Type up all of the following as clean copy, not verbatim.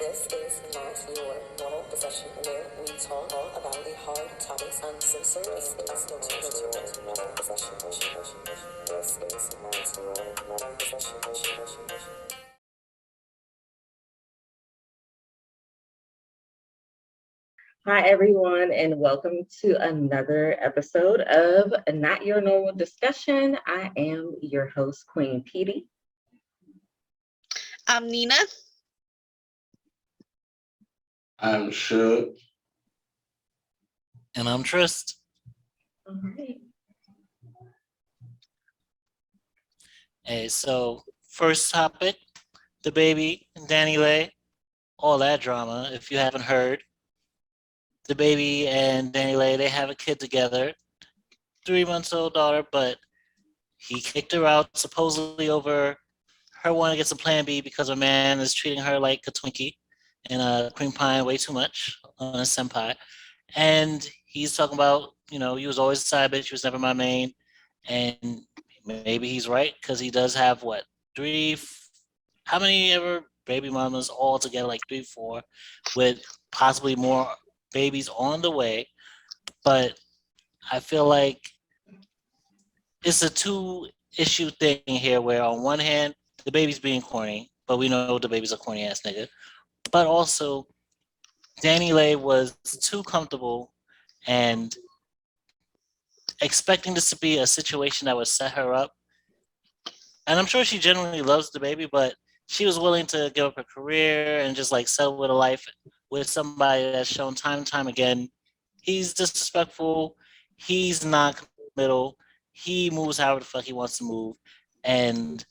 This is not your normal discussion where we talk all about the hard topics uncensored. This is not your normal discussion. This is not your normal discussion. Hi, everyone, and welcome to another episode of Not Your Normal Discussion. I am your host, Queen Pedii. I'm Nina. I'm Suge. And I'm Tryst. All right. Hey, so first topic, DaBaby and Danileigh, all that drama. If you haven't heard, DaBaby and Danileigh, they have a kid together, 3-month-old daughter, but he kicked her out supposedly over her wanting to get some Plan B because a man is treating her like a Twinkie and cream pie way too much on a senpai. And he's talking about, he was always a side bitch, he was never my main. And maybe he's right, because he does have, how many ever baby mamas all together, like 3, 4, with possibly more babies on the way. But I feel like it's a two-issue thing here, where on one hand, DaBaby's being corny, but we know DaBaby's a corny ass nigga. But also, Danileigh was too comfortable and expecting this to be a situation that would set her up. And I'm sure she genuinely loves DaBaby, but she was willing to give up her career and just like settle with a life with somebody that's shown time and time again. He's disrespectful. He's not committal. He moves however the fuck he wants to move. And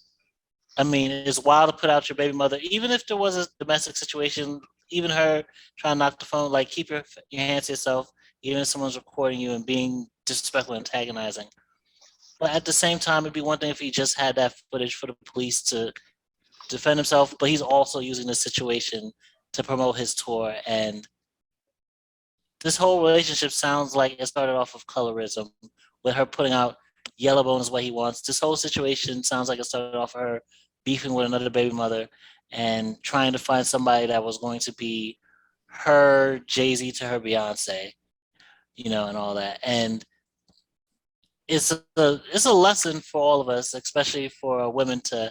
I mean, it's wild to put out your baby mother, even if there was a domestic situation, even her trying to knock the phone, like keep your hands to yourself, even if someone's recording you and being disrespectful and antagonizing. But at the same time, it'd be one thing if he just had that footage for the police to defend himself, but he's also using this situation to promote his tour. And this whole relationship sounds like it started off of colorism, with her putting out Yellowbone is what he wants. This whole situation sounds like it started off her beefing with another baby mother and trying to find somebody that was going to be her Jay-Z to her Beyonce, and all that. And it's a lesson for all of us, especially for women, to,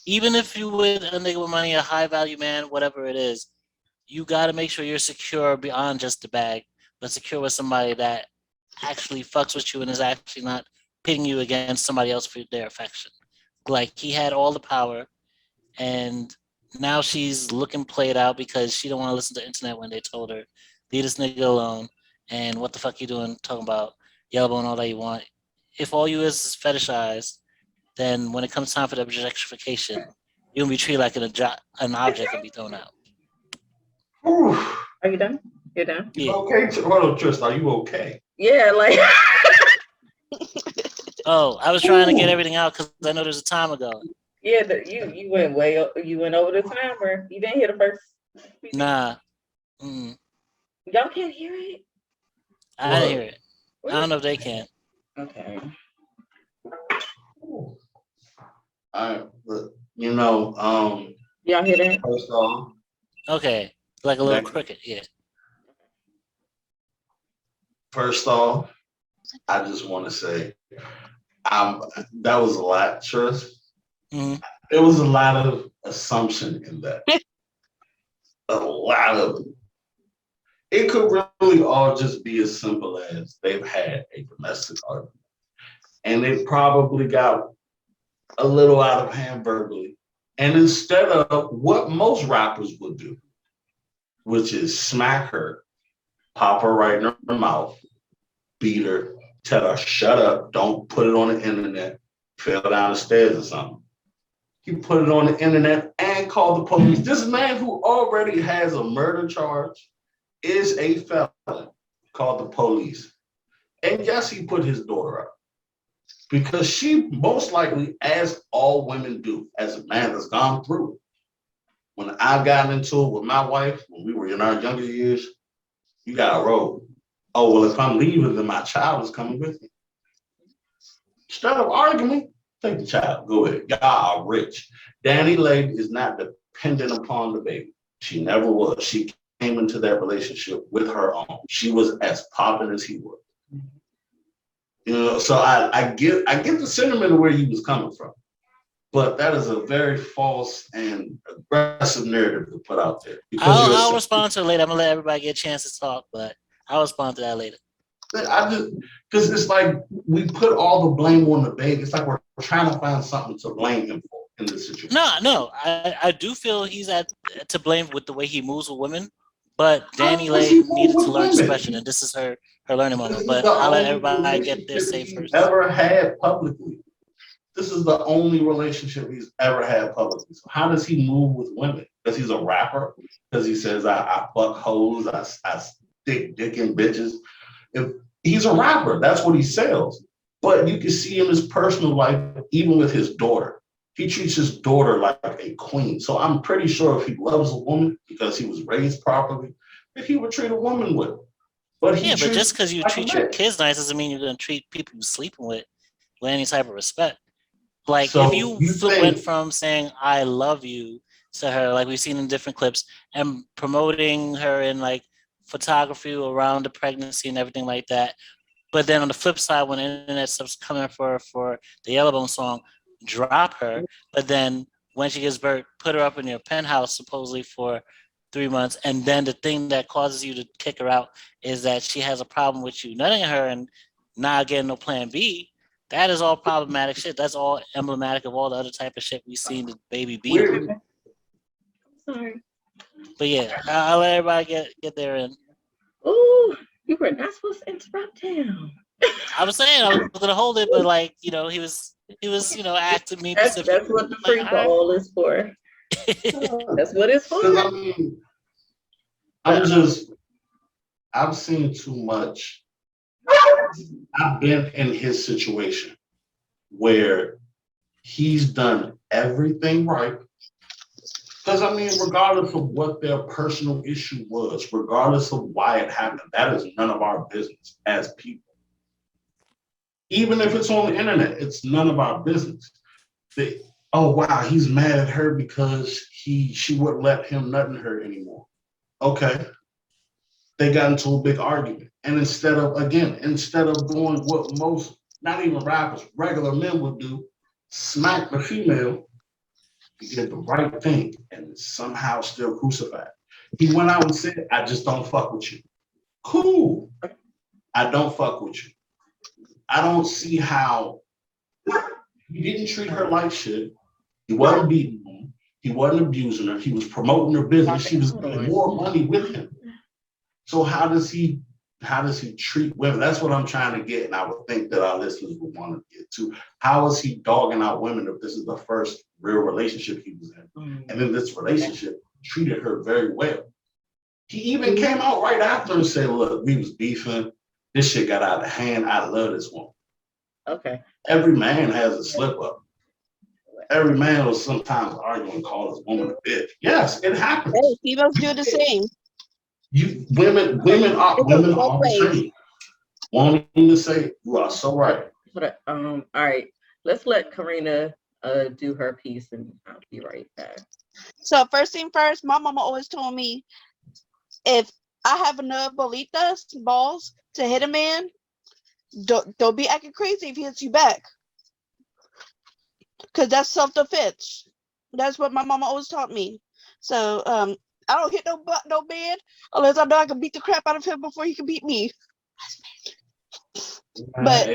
even if you with a nigga with money, a high value man, whatever it is, you got to make sure you're secure beyond just the bag, but secure with somebody that actually fucks with you and is actually not pitting you against somebody else for their affection. Like, he had all the power, and now she's looking played out because she don't want to listen to the internet when they told her, leave this nigga alone, and what the fuck you doing talking about Yellowbone, all that you want. If all you is fetishized, then when it comes time for the objectification, you'll be treated like an object and be thrown out. Whew. Are you done? You're done? You okay? Hold on, Tryst, are you okay? Yeah, like. Oh, I was trying to get everything out because I know there's a timer going. Yeah, you went you went over the timer. You didn't hear the first. Nah. Y'all can't hear it? I didn't hear it. I don't know if they can. Okay. Y'all hear that? First off, Okay. Like a little cricket, yeah. First off, I just want to say, that was a lot, Tryst. Mm-hmm. There was a lot of assumption in that. A lot of it. It could really all just be as simple as they've had a domestic argument. And they probably got a little out of hand verbally. And instead of what most rappers would do, which is smack her, pop her right in her mouth, beat her, tell her, shut up, don't put it on the internet, fell down the stairs or something. He put it on the internet and called the police. This man who already has a murder charge is a felon, called the police. And yes, he put his daughter up. Because she most likely, as all women do, as a man that's gone through it. When I got into it with my wife, when we were in our younger years, you got a road. Oh, well, if I'm leaving, then my child is coming with me. Instead of arguing, take the child. Go ahead. Y'all are rich. Danileigh is not dependent upon the baby. She never was. She came into that relationship with her own. She was as popping as he was. You know, so I get the sentiment of where he was coming from. But that is a very false and aggressive narrative to put out there. Because I'll respond to it later. I'm gonna let everybody get a chance to talk, but I'll respond to that later. Because it's like we put all the blame on the baby. It's like we're trying to find something to blame him for in this situation. No, I do feel he's to blame with the way he moves with women, but Danileigh needed to learn discretion, and this is her learning moment. But I'll let everybody get their say first. Ever had publicly. This is the only relationship he's ever had publicly. So how does he move with women? Because he's a rapper. Because he says I fuck hoes, I stick dick in bitches. If he's a rapper, that's what he sells. But you can see in his personal life, even with his daughter, he treats his daughter like a queen. So I'm pretty sure if he loves a woman because he was raised properly, that he would treat a woman with. But just because you treat your kids nice doesn't mean you're going to treat people you're sleeping with any type of respect. Like so if you went from saying I love you to her, like we've seen in different clips, and promoting her in like photography around the pregnancy and everything like that. But then on the flip side, when internet stuff's coming for the Yellowbone song, drop her. But then when she gives birth, put her up in your penthouse supposedly for 3 months. And then the thing that causes you to kick her out is that she has a problem with you nutting her and not getting no plan B. That is all problematic shit. That's all emblematic of all the other type of shit we've seen the baby be. Sorry. But yeah, I'll let everybody get there in. Ooh, you were not supposed to interrupt him. I was saying I was gonna hold it, but like, you know, he was, acting me. That's what the free for all is for. That's what it's for. I mean, I've seen too much. I've been in his situation where he's done everything right. Because I mean, regardless of what their personal issue was, regardless of why it happened, that is none of our business as people. Even if it's on the internet, it's none of our business. Oh wow, he's mad at her because she wouldn't let him nut in her anymore. Okay. They got into a big argument. And instead of doing what most, not even rappers, regular men would do, smack the female, he did the right thing and somehow still crucified. He went out and said, I just don't fuck with you. Cool. I don't fuck with you. I don't see how he didn't treat her like shit. He wasn't beating her. He wasn't abusing her. He was promoting her business. She was getting more money with him. So how does he treat women? That's what I'm trying to get, and I would think that our listeners would want to get to. How is he dogging out women if this is the first real relationship he was in? And in this relationship, treated her very well. He even came out right after and said, look, we was beefing. This shit got out of hand. I love this woman. Okay. Every man has a slip up. Every man will sometimes argue and call his woman a bitch. Yes, it happens. Hey, females do the same. Women are the same. Wanting to say you are so right. But all right, let's let Karina do her piece, and I'll be right back. So first thing first, my mama always told me, if I have enough balls to hit a man, don't be acting crazy if he hits you back, because that's self-defense. That's what my mama always taught me. So I don't hit no man unless I know I can beat the crap out of him before he can beat me. But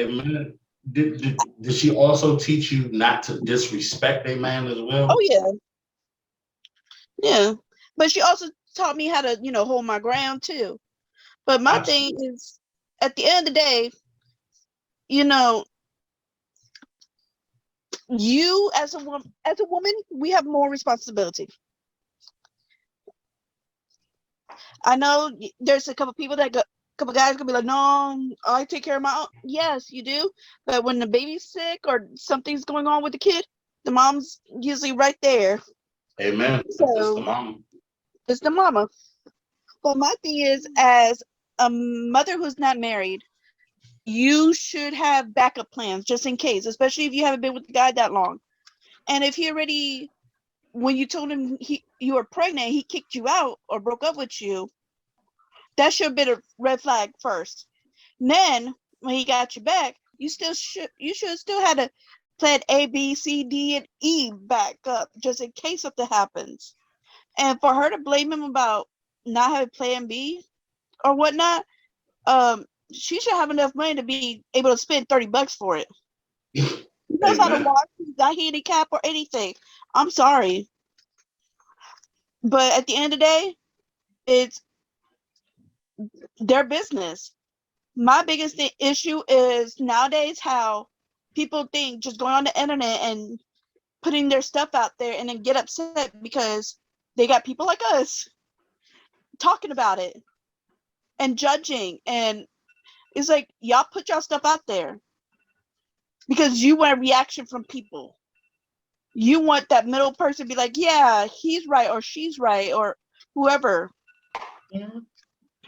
did she also teach you not to disrespect a man as well? Oh yeah. But she also taught me how to, hold my ground too. But my thing is, at the end of the day, you as a woman, we have more responsibility. I know there's a couple people couple guys gonna be like, no, I take care of my own. Yes, you do. But when the baby's sick or something's going on with the kid, the mom's usually right there. Amen. So, it's the mama. It's the mama. But my thing is, as a mother who's not married, you should have backup plans just in case, especially if you haven't been with the guy that long. And if he already when you told him you were pregnant, he kicked you out or broke up with you, that should have been a red flag first. And then when he got you back, you should still had to plan A, B, C, D, and E back up just in case something happens. And for her to blame him about not having plan B or whatnot, she should have enough money to be able to spend $30 for it. He knows how to walk, he's not handicapped or anything. I'm sorry. But at the end of the day, it's their business. My biggest issue is nowadays how people think just going on the internet and putting their stuff out there and then get upset because they got people like us talking about it and judging. And it's like, y'all put y'all stuff out there because you want a reaction from people. You want that middle person to be like, yeah, he's right or she's right or whoever. Yeah.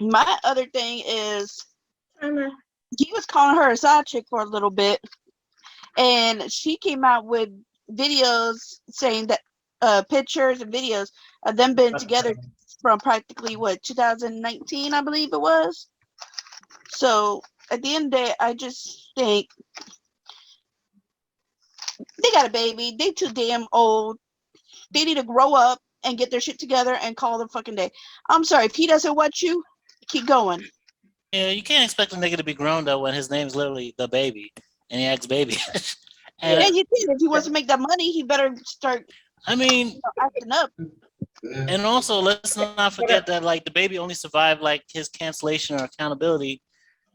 My other thing is Timer. he was calling her a side chick for a little bit, and she came out with videos saying that pictures and videos of them being together from practically 2019, I believe it was. So at the end of the day, I just think they got a baby. They too damn old. They need to grow up and get their shit together and call them fucking day. I'm sorry, if he doesn't want you, keep going. Yeah, you can't expect a nigga to be grown though when his name's literally DaBaby and he acts baby. And you think if he wants to make that money, he better start. I mean, acting up. And also, let's not forget that like DaBaby only survived like his cancellation or accountability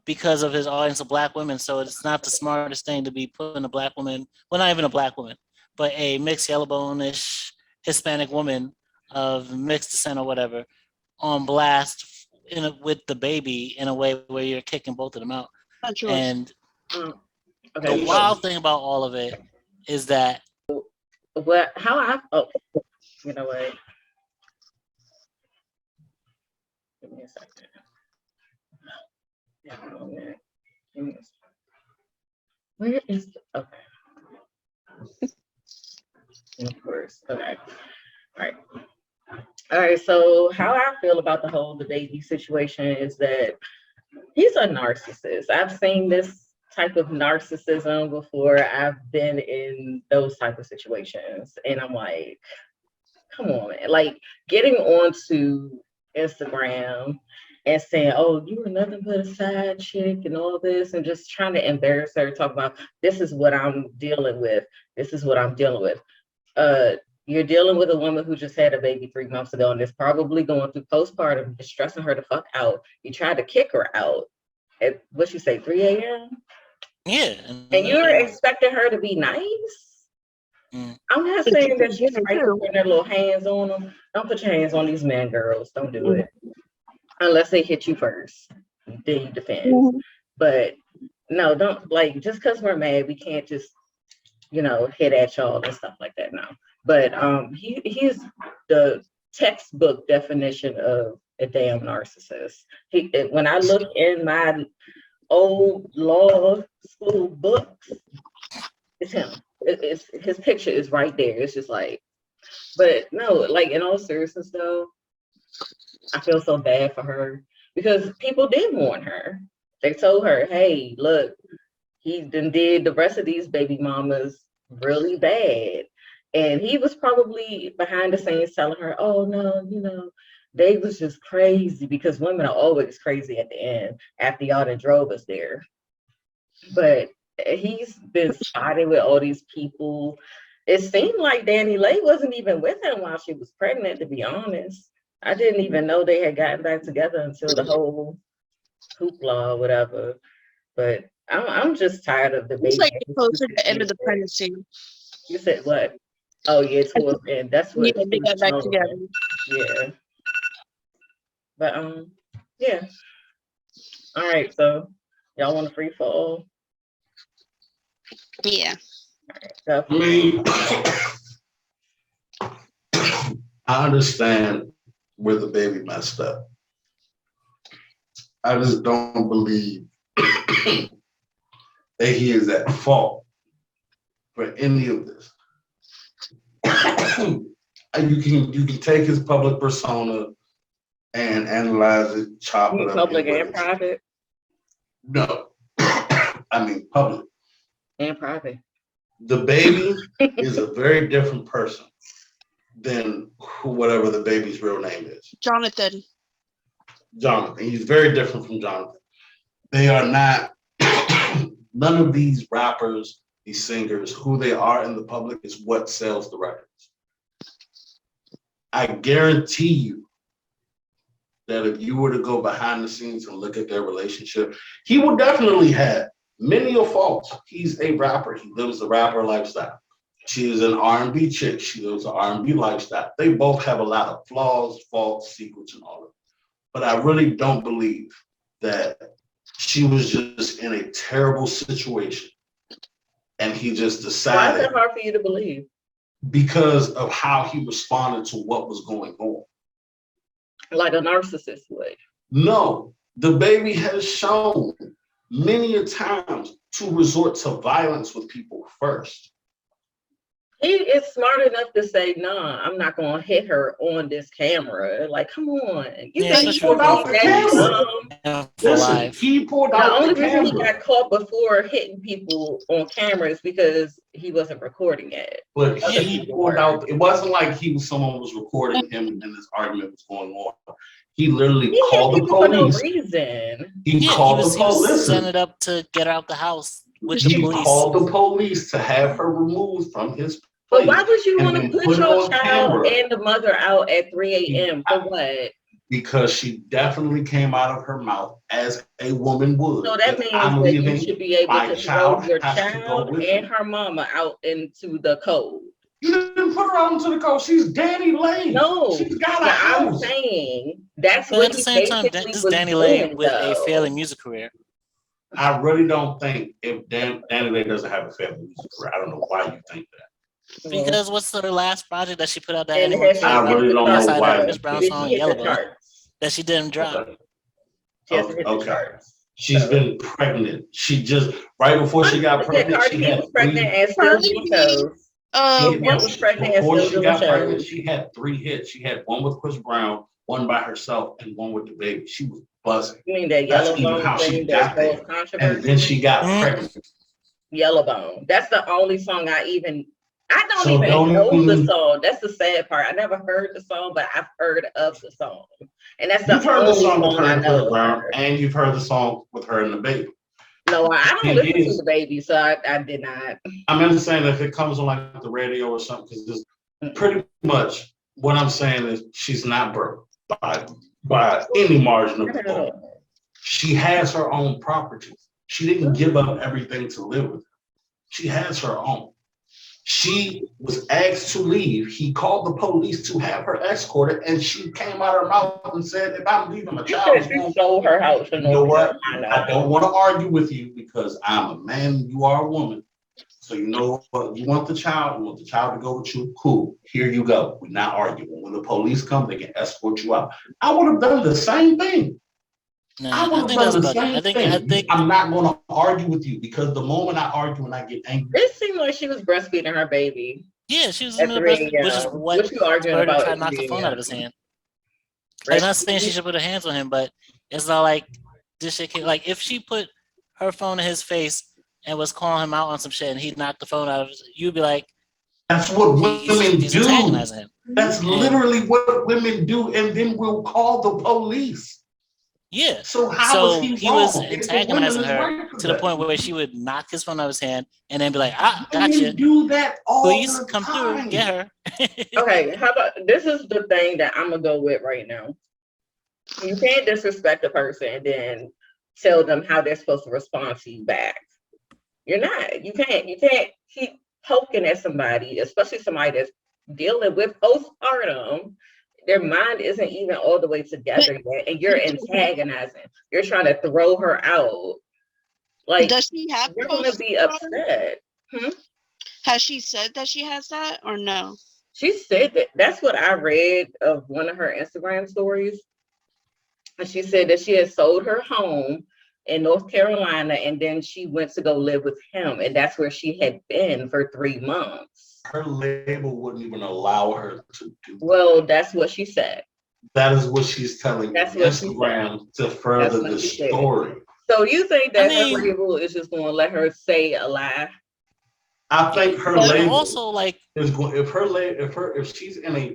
because of his audience of black women. So it's not the smartest thing to be putting a black woman, well, not even a black woman, but a mixed yellow bone-ish Hispanic woman of mixed descent or whatever on blast with DaBaby in a way where you're kicking both of them out. And the wild thing about all of it is that you know what? Give me a second. Yeah, give me a second. Where is okay? Of course. Okay. All right. So how I feel about the whole DaBaby situation is that he's a narcissist. I've seen this type of narcissism before. I've been in those type of situations, and I'm like, come on, man. Like getting onto Instagram and saying, oh, you were nothing but a side chick and all this, and just trying to embarrass her, talk about this is what I'm dealing with. This is what I'm dealing with. You're dealing with a woman who just had a baby 3 months ago and is probably going through postpartum, is stressing her the fuck out. You tried to kick her out at what you say, 3 a.m.? Yeah. And you're expecting her to be nice? I'm not saying that she's right for putting her little hands on them. Don't put your hands on these men, girls. Don't do it. Unless they hit you first. Then you defend. But no, don't, like, just because we're mad, we can't just, hit at y'all and stuff like that now. But he's the textbook definition of a damn narcissist. When I look in my old law school books, it's him. It's his picture is right there. It's just like, but no, like in all seriousness though, I feel so bad for her because people did warn her. They told her, hey, look, he did the rest of these baby mamas really bad. And he was probably behind the scenes telling her, oh no, they was just crazy, because women are always crazy at the end after y'all done drove us there. But he's been spotted with all these people. It seemed like Danileigh wasn't even with him while she was pregnant, to be honest. I didn't even know they had gotten back together until the whole hoopla or whatever. But I'm just tired of the baby. It's like closer to the end of the pregnancy. You said what? Oh yeah, towards the end. That's what they got back together. Yeah. But yeah. All right, so y'all want a free fall? Yeah. All right, I mean, I understand where DaBaby messed up. I just don't believe that he is at fault for any of this. You can take his public persona and analyze it, chop it up. Public and private? No. I mean public. And private. DaBaby is a very different person than whatever DaBaby's real name is. Jonathan. He's very different from Jonathan. They are not, none of these rappers, these singers, who they are in the public is what sells the records. I guarantee you that if you were to go behind the scenes and look at their relationship, he will definitely have many of faults. He's a rapper. He lives the rapper lifestyle. She is an R&B chick. She lives an R&B lifestyle. They both have a lot of flaws, faults, secrets, and all of it. But I really don't believe that she was just in a terrible situation and he just decided. Why is that hard for you to believe? Because of how he responded to what was going on. Like a narcissist would. No, DaBaby has shown many a times to resort to violence with people first. He is smart enough to say, "Nah, I'm not gonna hit her on this camera." Like, come on. You Yeah, think that's he pulled out the camera? Listen, he pulled The out only the reason he camera. got caught before hitting people on camera is because he wasn't recording it. But he pulled out. It wasn't like someone was recording him and this argument was going on. He literally called the for no police. reason. He called the He was police. setting it up to get her out the house with the He police. called the police to have her removed from his place. But why would you want to and put put it your on child camera. and the mother out at 3 a.m. for what? Because she definitely came out of her mouth as a woman would. So that If means I'm that you leaving, should be able my to throw child your has to go child with and me. her mama out into the cold. You didn't put her out into the cold. She's Danileigh. No, She's got a but I'm house. saying that's But what at the he same time, basically this was Danileigh doing, with a though. failing music career. I really don't think if Danileigh doesn't have a family music career. I don't know why you think that. Because what's her last project that she put out that And anyone it has I cared really about? don't know Besides why. that Chris Brown Did song she hit Yellow the Bone charts? that she didn't drop. Okay. She hasn't hit the Okay. charts. She's been pregnant. She just right before she got pregnant, Cardi she B had was pregnant and still Cardi doing B, shows. What was pregnant and before still she doing got pregnant, shows. she had 3 hits. She had one with Chris Brown, one by herself, and one with DaBaby. She was buzzing. You mean that That's yellow even bone how she thing got that there. caused controversy? And then she got pregnant. Yellow Bone. That's the only song I don't So even don't know even- the song. That's the sad part. I never heard the song, but I've heard of the song. And that's the You've heard the only song with her I and know. Chris Brown, and you've heard the song with her and DaBaby. No, I don't It listen is. to DaBaby, so I did not. I'm just saying if it comes on like the radio or something, because pretty much what I'm saying is she's not broke by any margin of the ball. She has her own property. She didn't give up everything to live with her. She has her own. She was asked to leave. He called the police to have her escorted, and she came out of her mouth and said, "If I'm leaving my child, She sold her house. you know what? I don't want to argue with you because I'm a man, you are a woman. So you know what? You want the child to go with you. Cool. Here you go. We're not arguing. When the police come, they can escort you out. I would have done the same thing. I would have done the same thing. I'm not going to argue with you because the moment I argue and I get angry. It seemed like she was breastfeeding her baby. Yeah, she was in the breast, which is what you arguing her to about? try to knock the phone out of his hand. I'm not saying she should put her hands on him, but it's not like this shit can, like if she put her phone in his face and was calling him out on some shit and he knocked the phone out of his, you'd be like, that's what women do. Antagonizing him. That's literally what women do, and then we'll call the police. Yeah. So how was he was wrong? antagonizing her to the point where she would knock his phone out of his hand and then be like, gotcha. Do that all Please the come time. through, get her. Okay, how about this is the thing that I'm gonna go with right now. You can't disrespect a person and then tell them how they're supposed to respond to you back. You're not. You can't keep poking at somebody, especially somebody that's dealing with postpartum. Their mind isn't even all the way together yet, and you're antagonizing. You're trying to throw her out. Like, does she have? You're gonna be upset. Has she said that she has that or no? She said that. That's what I read of one of her Instagram stories. And she said that she had sold her home in North Carolina, and then she went to go live with him, and that's where she had been for 3 months. Her label wouldn't even allow her to do that. Well, that's what she said. That is what she's telling Instagram to further the story. So you think that her label is just going to let her say a lie? I think her label also like is going if she's in a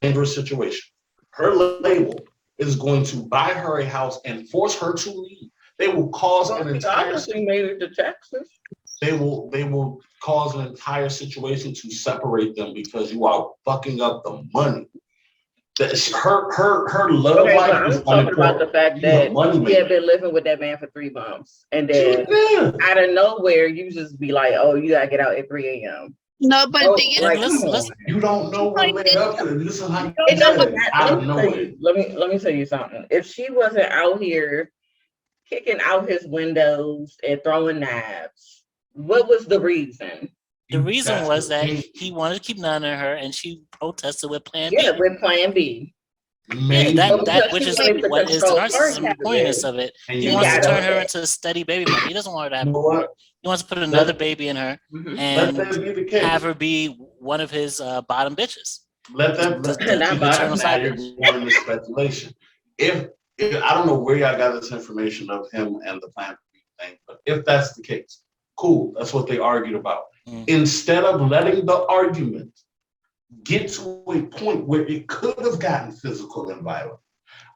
dangerous situation, her label is going to buy her a house and force her to leave. They will cause an entire made it to Texas. They will cause an entire situation to separate them because you are fucking up the money. Her love life is talking about the fact that she had been living with that man for 3 months, and then out of nowhere you just be like, "Oh, you gotta get out at 3 a.m." No, but you don't know what led up to it. This is how Let me tell you something. If she wasn't out here kicking out his windows and throwing knives, what was the reason? The reason was that he wanted to keep none of her, and she protested with Plan B. Yeah, with Plan B. Yeah, that which is what is the narcissism pointiness of it. He wants to turn her into a steady baby mother. He doesn't want her to have. He wants to put another baby in her and have her be one of his bottom bitches. Let that be the speculation. If I don't know where y'all got this information of him and the Plan B thing, but if that's the case, cool. That's what they argued about. Instead of letting the argument get to a point where it could have gotten physical and violent,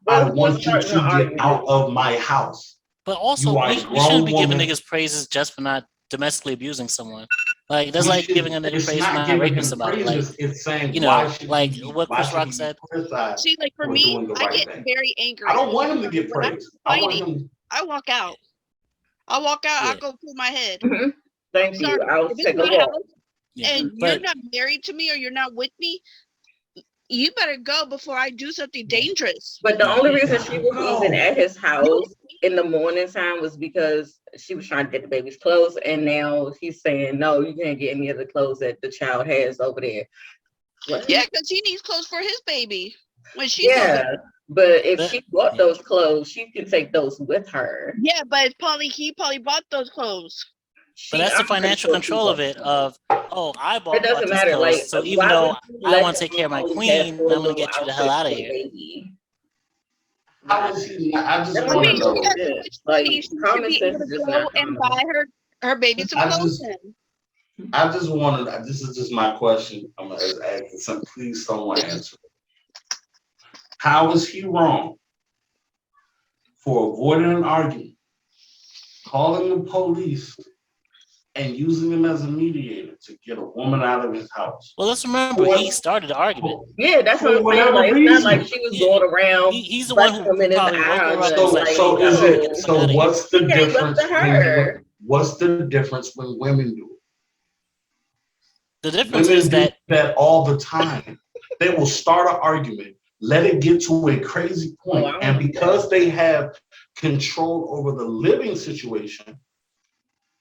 I want you to get out of my house. But also, we shouldn't be giving niggas praises just for not domestically abusing someone. Like, that's like giving a nigga praise for not raping somebody. Like, it's saying, like what Chris Rock said. See, like for me, I get very angry. I don't want him to get praised. I walk out. I go pull my head. Thank you. I'll take a walk. And you're not married to me or you're not with me, you better go before I do something dangerous. But the only reason she was even at his house in the morning time was because she was trying to get the baby's clothes, and now he's saying, no, you can't get any of the clothes that the child has over there. What? Yeah, because he needs clothes for his baby. When she's but if she bought those clothes, she can take those with her. Yeah, but he probably bought those clothes. But that's the financial control of it. I bought. It doesn't matter. Clothes, like, so even though I want to take care of my queen, I'm going to get you the hell out of here. How is he? I just want to know. Like, she should be able to go and buy her baby some clothes. I just wanted. This is just my question. I'm going to ask some. Please, someone answer. How is he wrong for avoiding an argument, calling the police, and using him as a mediator to get a woman out of his house? Well, let's remember, he started the argument. Yeah, that's what I'm saying. Like, it's not like she was going around. He's the one who probably So what's the difference? What's the difference when women do it? The difference is that all the time. They will start an argument, let it get to a crazy point, and because they have control over the living situation,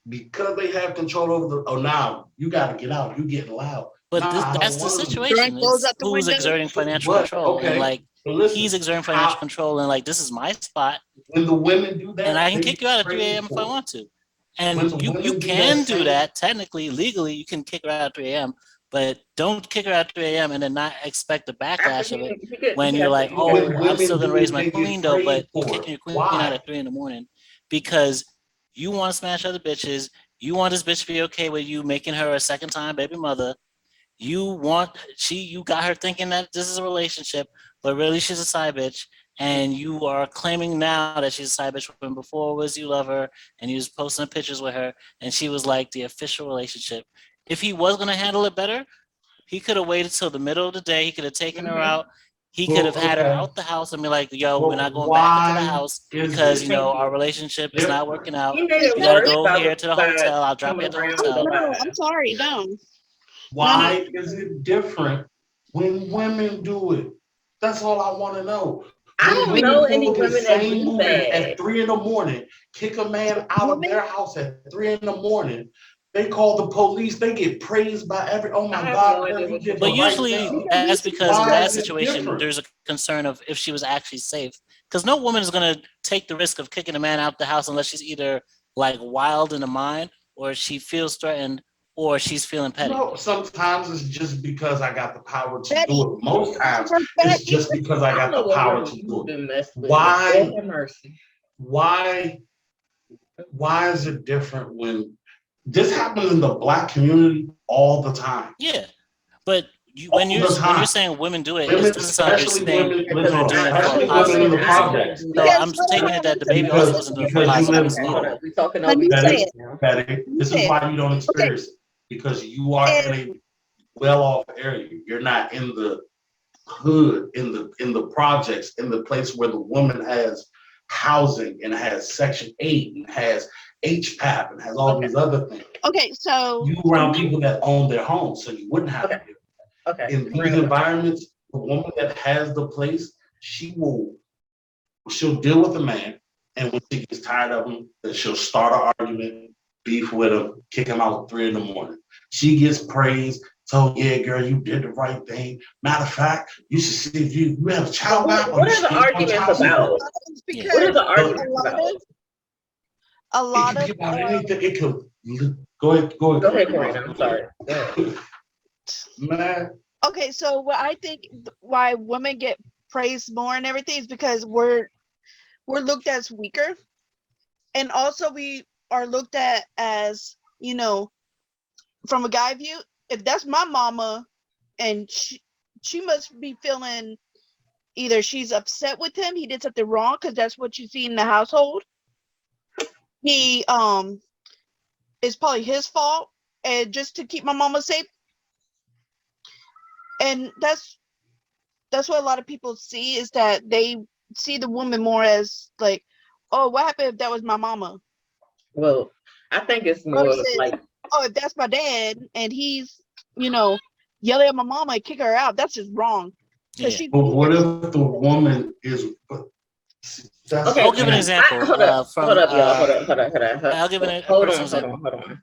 because they have control over now you got to get out. You getting loud. But that's the situation. Who's exerting financial control? Okay. And like he's exerting financial control, and like this is my spot. When the women do that, and I can kick you out at 3 a.m. if I want to. And you can do that technically, legally. You can kick her out at 3 a.m. But don't kick her out at 3 a.m. and then not expect the backlash of it when you're like, oh, I'm still gonna raise my queen though, but you're kicking your queen out at 3 a.m. because you want to smash other bitches. You want this bitch to be okay with you making her a second-time baby mother. You got her thinking that this is a relationship, but really she's a side bitch. And you are claiming now that she's a side bitch when before was you love her and you was posting pictures with her and she was like the official relationship. If he was going to handle it better, he could have waited till the middle of the day. He could have taken her out. He could have had her out the house and be like, yo, we're not going back into the house because, our relationship is not working out. You got to go here to the hotel. I'll drop you at the hotel. No, I'm sorry, no. Why is it different when women do it? That's all I want to know. I don't know any women that do that. At 3 a.m, kick a man out of their house at 3 a.m. They call the police. They get praised by oh my God. But usually that's because in that situation, there's a concern of if she was actually safe. because no woman is gonna take the risk of kicking a man out the house unless she's either like wild in the mind, or she feels threatened, or she's feeling petty. No, sometimes it's just because I got the power to Petty. do it. Most times Her it's petty. just because I got the power to do it. Been messed with. Why? Lord have mercy. Why is it different when this happens in the Black community all the time? Yeah, but when you're saying women do it, it doesn't sound like you're saying women are doing it for positive reasons. So I'm taking it that DaBaby also wasn't doing it for positive reasons either. We talking Let over me say it. Patty, this is why you don't experience it, because you are in a well-off area. You're not in the hood, in the projects, in the place where the woman has housing and has Section 8 and has HPAP and has all these other things. Okay, so you around people that own their homes, so you wouldn't have to do that. Okay. In these environments, the woman that has the place, she'll deal with the man, and when she gets tired of him, then she'll start an argument, beef with him, kick him out at 3 a.m. She gets praised. So yeah, girl, you did the right thing. Matter of fact, you should see if you have a child now. What are the arguments about? What are the arguments about? A lot of anything. It could go ahead. Go ahead, Karina. I'm sorry. Go ahead. Man. Okay, so what I think why women get praised more and everything is because we're looked at as weaker, and also we are looked at as, you know, from a guy view. If that's my mama, and she must be feeling either she's upset with him, he did something wrong, because that's what you see in the household. He it's probably his fault, and just to keep my mama safe. And that's what a lot of people see, is that they see the woman more as like, oh, what happened if that was my mama? Well, I think it's more like, oh, if that's my dad and he's, you know, yelling at my mama and kick her out, that's just wrong. Yeah. But what if the woman is? Okay, I'll give an example. Hold up, y'all. Hold on. I'll give an Hold example. on.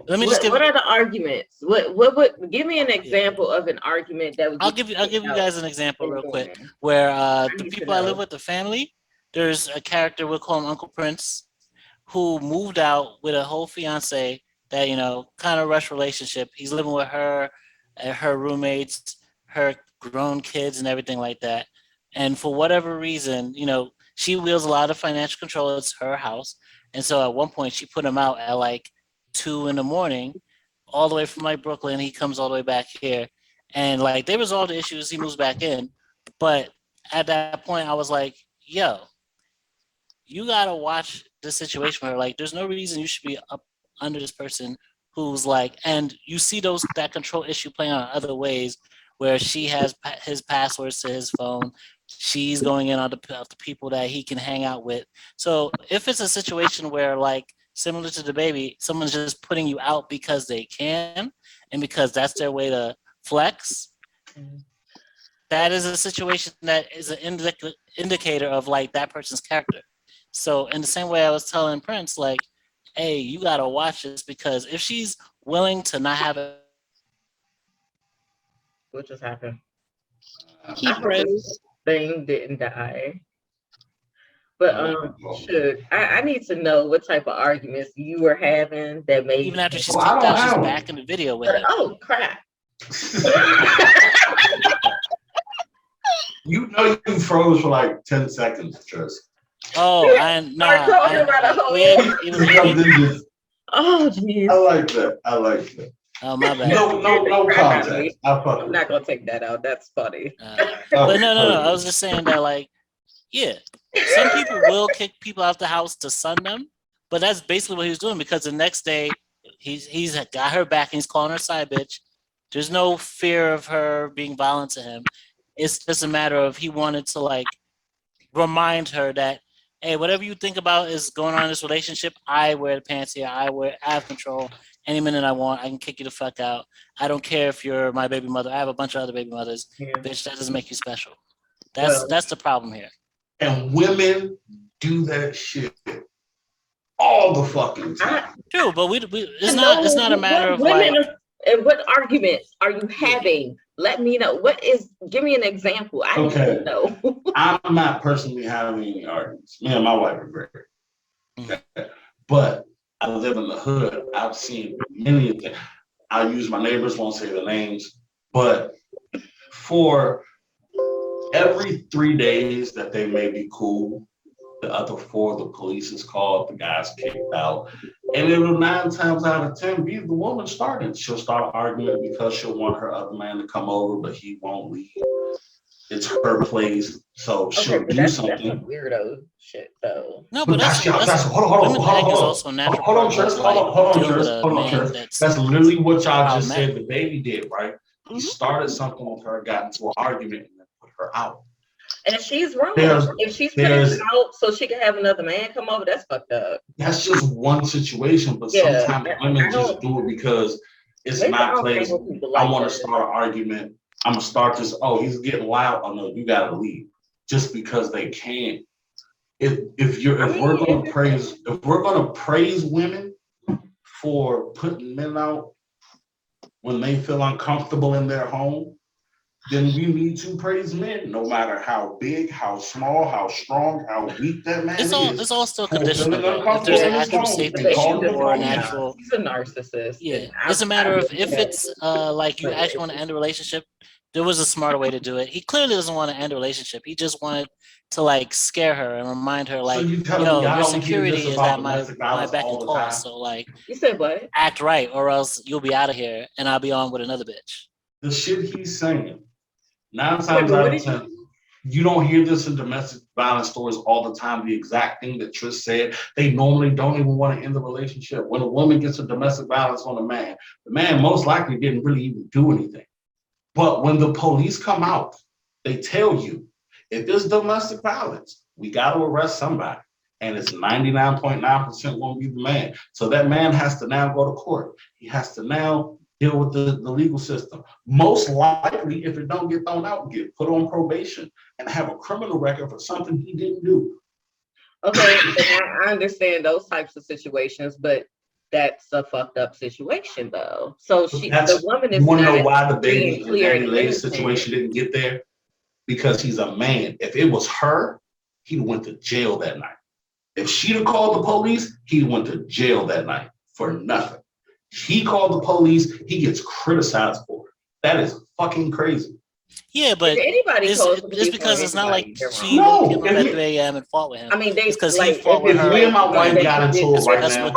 Let me just give. What are the arguments? What? Give me an example of an argument that. I'll give you guys an example real quick. Where the people I live with, the family, there's a character, we'll call him Uncle Prince, who moved out with a whole fiance that, you know, kind of rushed relationship. He's living with her, her roommates, her grown kids, and everything like that. And for whatever reason, you know, she wields a lot of financial control. It's her house. And so at one point she put him out at like 2 a.m, all the way from like Brooklyn. He comes all the way back here. And like they resolved the issues, he moves back in. But at that point I was like, yo, you gotta watch this situation where like there's no reason you should be up under this person who's like, and you see that control issue playing out in other ways, where she has his passwords to his phone. She's going in on the people that he can hang out with. So if it's a situation where, like, similar to DaBaby, someone's just putting you out because they can and because that's their way to flex, that is a situation that is an indicator of like that person's character. So in the same way I was telling Prince, like, hey, you gotta watch this, because if she's willing to not have it. What just happened? He froze. Thing didn't die. But Suge, I need to know what type of arguments you were having that made even after she's kicked out, she's back in the video with him. Oh crap. You know you froze for like 10 seconds, Tryst. Oh, oh jeez. I like that. Oh, my bad. No context. I'm not gonna take that out. That's funny. But no. I was just saying that, like, yeah, some people will kick people out the house to sun them, but that's basically what he was doing, because the next day he's got her back and he's calling her side bitch. There's no fear of her being violent to him. It's just a matter of he wanted to like remind her that, hey, whatever you think about is going on in this relationship, I wear the pants here. I have control. Any minute I want, I can kick you the fuck out. I don't care if you're my baby mother. I have a bunch of other baby mothers. Yeah. Bitch, that doesn't make you special. That's the problem here. And women do that shit all the fucking time. True, but it's not a matter of women like. And what arguments are you having let me know. Give me an example. I need to know. I'm not personally having any arguments. Me and my wife are great. Okay. But I live in the hood. I've seen many of them. I'll use my neighbors, won't say their names, but for every 3 days that they may be cool, the other 4, the police is called, the guy's kicked out. And it'll 9 times out of 10 be the woman starting. She'll start an argument because she'll want her other man to come over, but he won't leave. It's her place, so she'll do something. That's some weirdo shit, though. No, but that's hold on, Tryst. That's literally what y'all just said. DaBaby did, right? He started something with her, got into an argument, and then put her out. And she's wrong. If she's putting it out so she can have another man come over, that's fucked up. That's just one situation, but sometimes women just do it because it's not place. I want to start an argument. I'm gonna start this. Oh, he's getting loud. Oh no, you gotta leave. Just because they can't. If we're gonna praise women for putting men out when they feel uncomfortable in their home, then we need to praise men, no matter how big, how small, how strong, how weak that man is. It's all still conditional. If there's an actual safety issue or an actual, he's a narcissist. Yeah, it's a matter of if it's like you actually want to end a relationship. There was a smarter way to do it. He clearly doesn't want to end a relationship. He just wanted to like scare her and remind her, like, your security is at my beck and call. So like, you said what? Act right, or else you'll be out of here, and I'll be on with another bitch. The shit he's saying. 9 times out of 10, you don't hear this in domestic violence stories all the time. The exact thing that Tryst said. They normally don't even want to end the relationship. When a woman gets a domestic violence on a man, the man most likely didn't really even do anything. But when the police come out, they tell you, if there's domestic violence, we got to arrest somebody. And it's 99.9% won't be the man. So that man has to now go to court. He has to now deal with the legal system. Most likely, if it don't get thrown out, get put on probation and have a criminal record for something he didn't do. Okay, I understand those types of situations, but that's a fucked up situation, though. So the woman is. You want to know why the DaBaby Danileigh situation didn't get there? Because he's a man. If it was her, he went to jail that night. If she'd have called the police, he went to jail that night for nothing. He called the police. He gets criticized for it. That is fucking crazy. Yeah, but it's because it's not like she woke him up at 3 a.m. and fought with him. I mean, it's because he fought with her. Me and my wife got into it right now.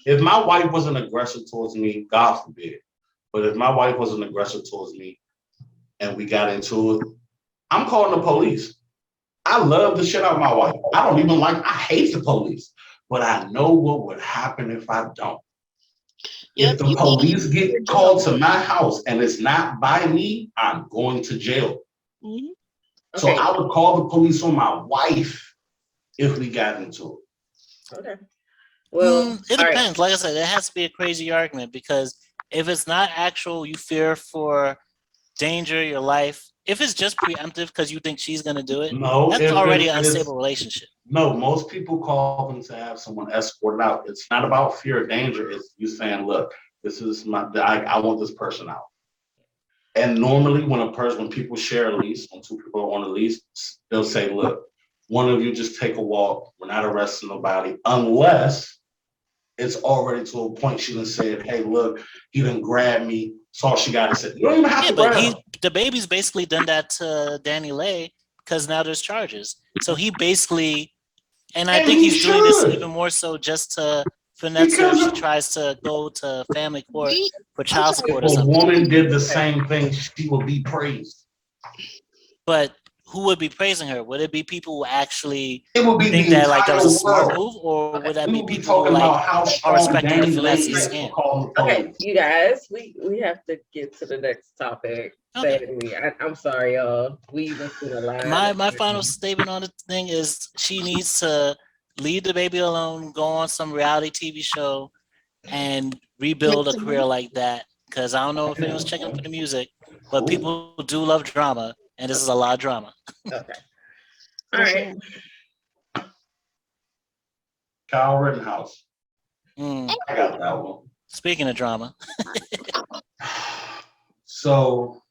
If my wife was an aggressor towards me, God forbid, but if my wife was an aggressor towards me and we got into it, I'm calling the police. I love the shit out of my wife. I hate the police, but I know what would happen if I don't. If the police get called to my house and it's not by me, I'm going to jail. Mm-hmm. So I would call the police on my wife if we got into it. Okay. Well, it depends. Like I said, it has to be a crazy argument because if it's not actual, you fear for danger, your life. If it's just preemptive because you think she's going to do it, that's already an unstable relationship. No, most people call them to have someone escorted out. It's not about fear of danger. It's you saying, look, this is I want this person out. And normally when people share a lease, when 2 people are on a lease, they'll say, look, one of you just take a walk. We're not arresting nobody unless it's already to a point she done said, hey, look, he done grabbed me. That's all she got to say. You don't even have to grab him. DaBaby's basically done that to Danileigh because now there's charges. So he basically, and I think he's doing this even more so just to finesse her if she tries to go to family court for child support or something. If a woman did the same thing, she would be praised. But who would be praising her? Would it be people who actually think that like that was a smart move, or would that be people who like are respecting the finesse and scam? Okay, you guys, we have to get to the next topic. Okay. I'm sorry, y'all. We've been through a lot. My final statement on the thing is she needs to leave DaBaby alone, go on some reality TV show, and rebuild a career like that. Because I don't know if anyone's checking for the music, but people do love drama. And this is a lot of drama. Okay. All right. Kyle Rittenhouse. I got that one. Speaking of drama. So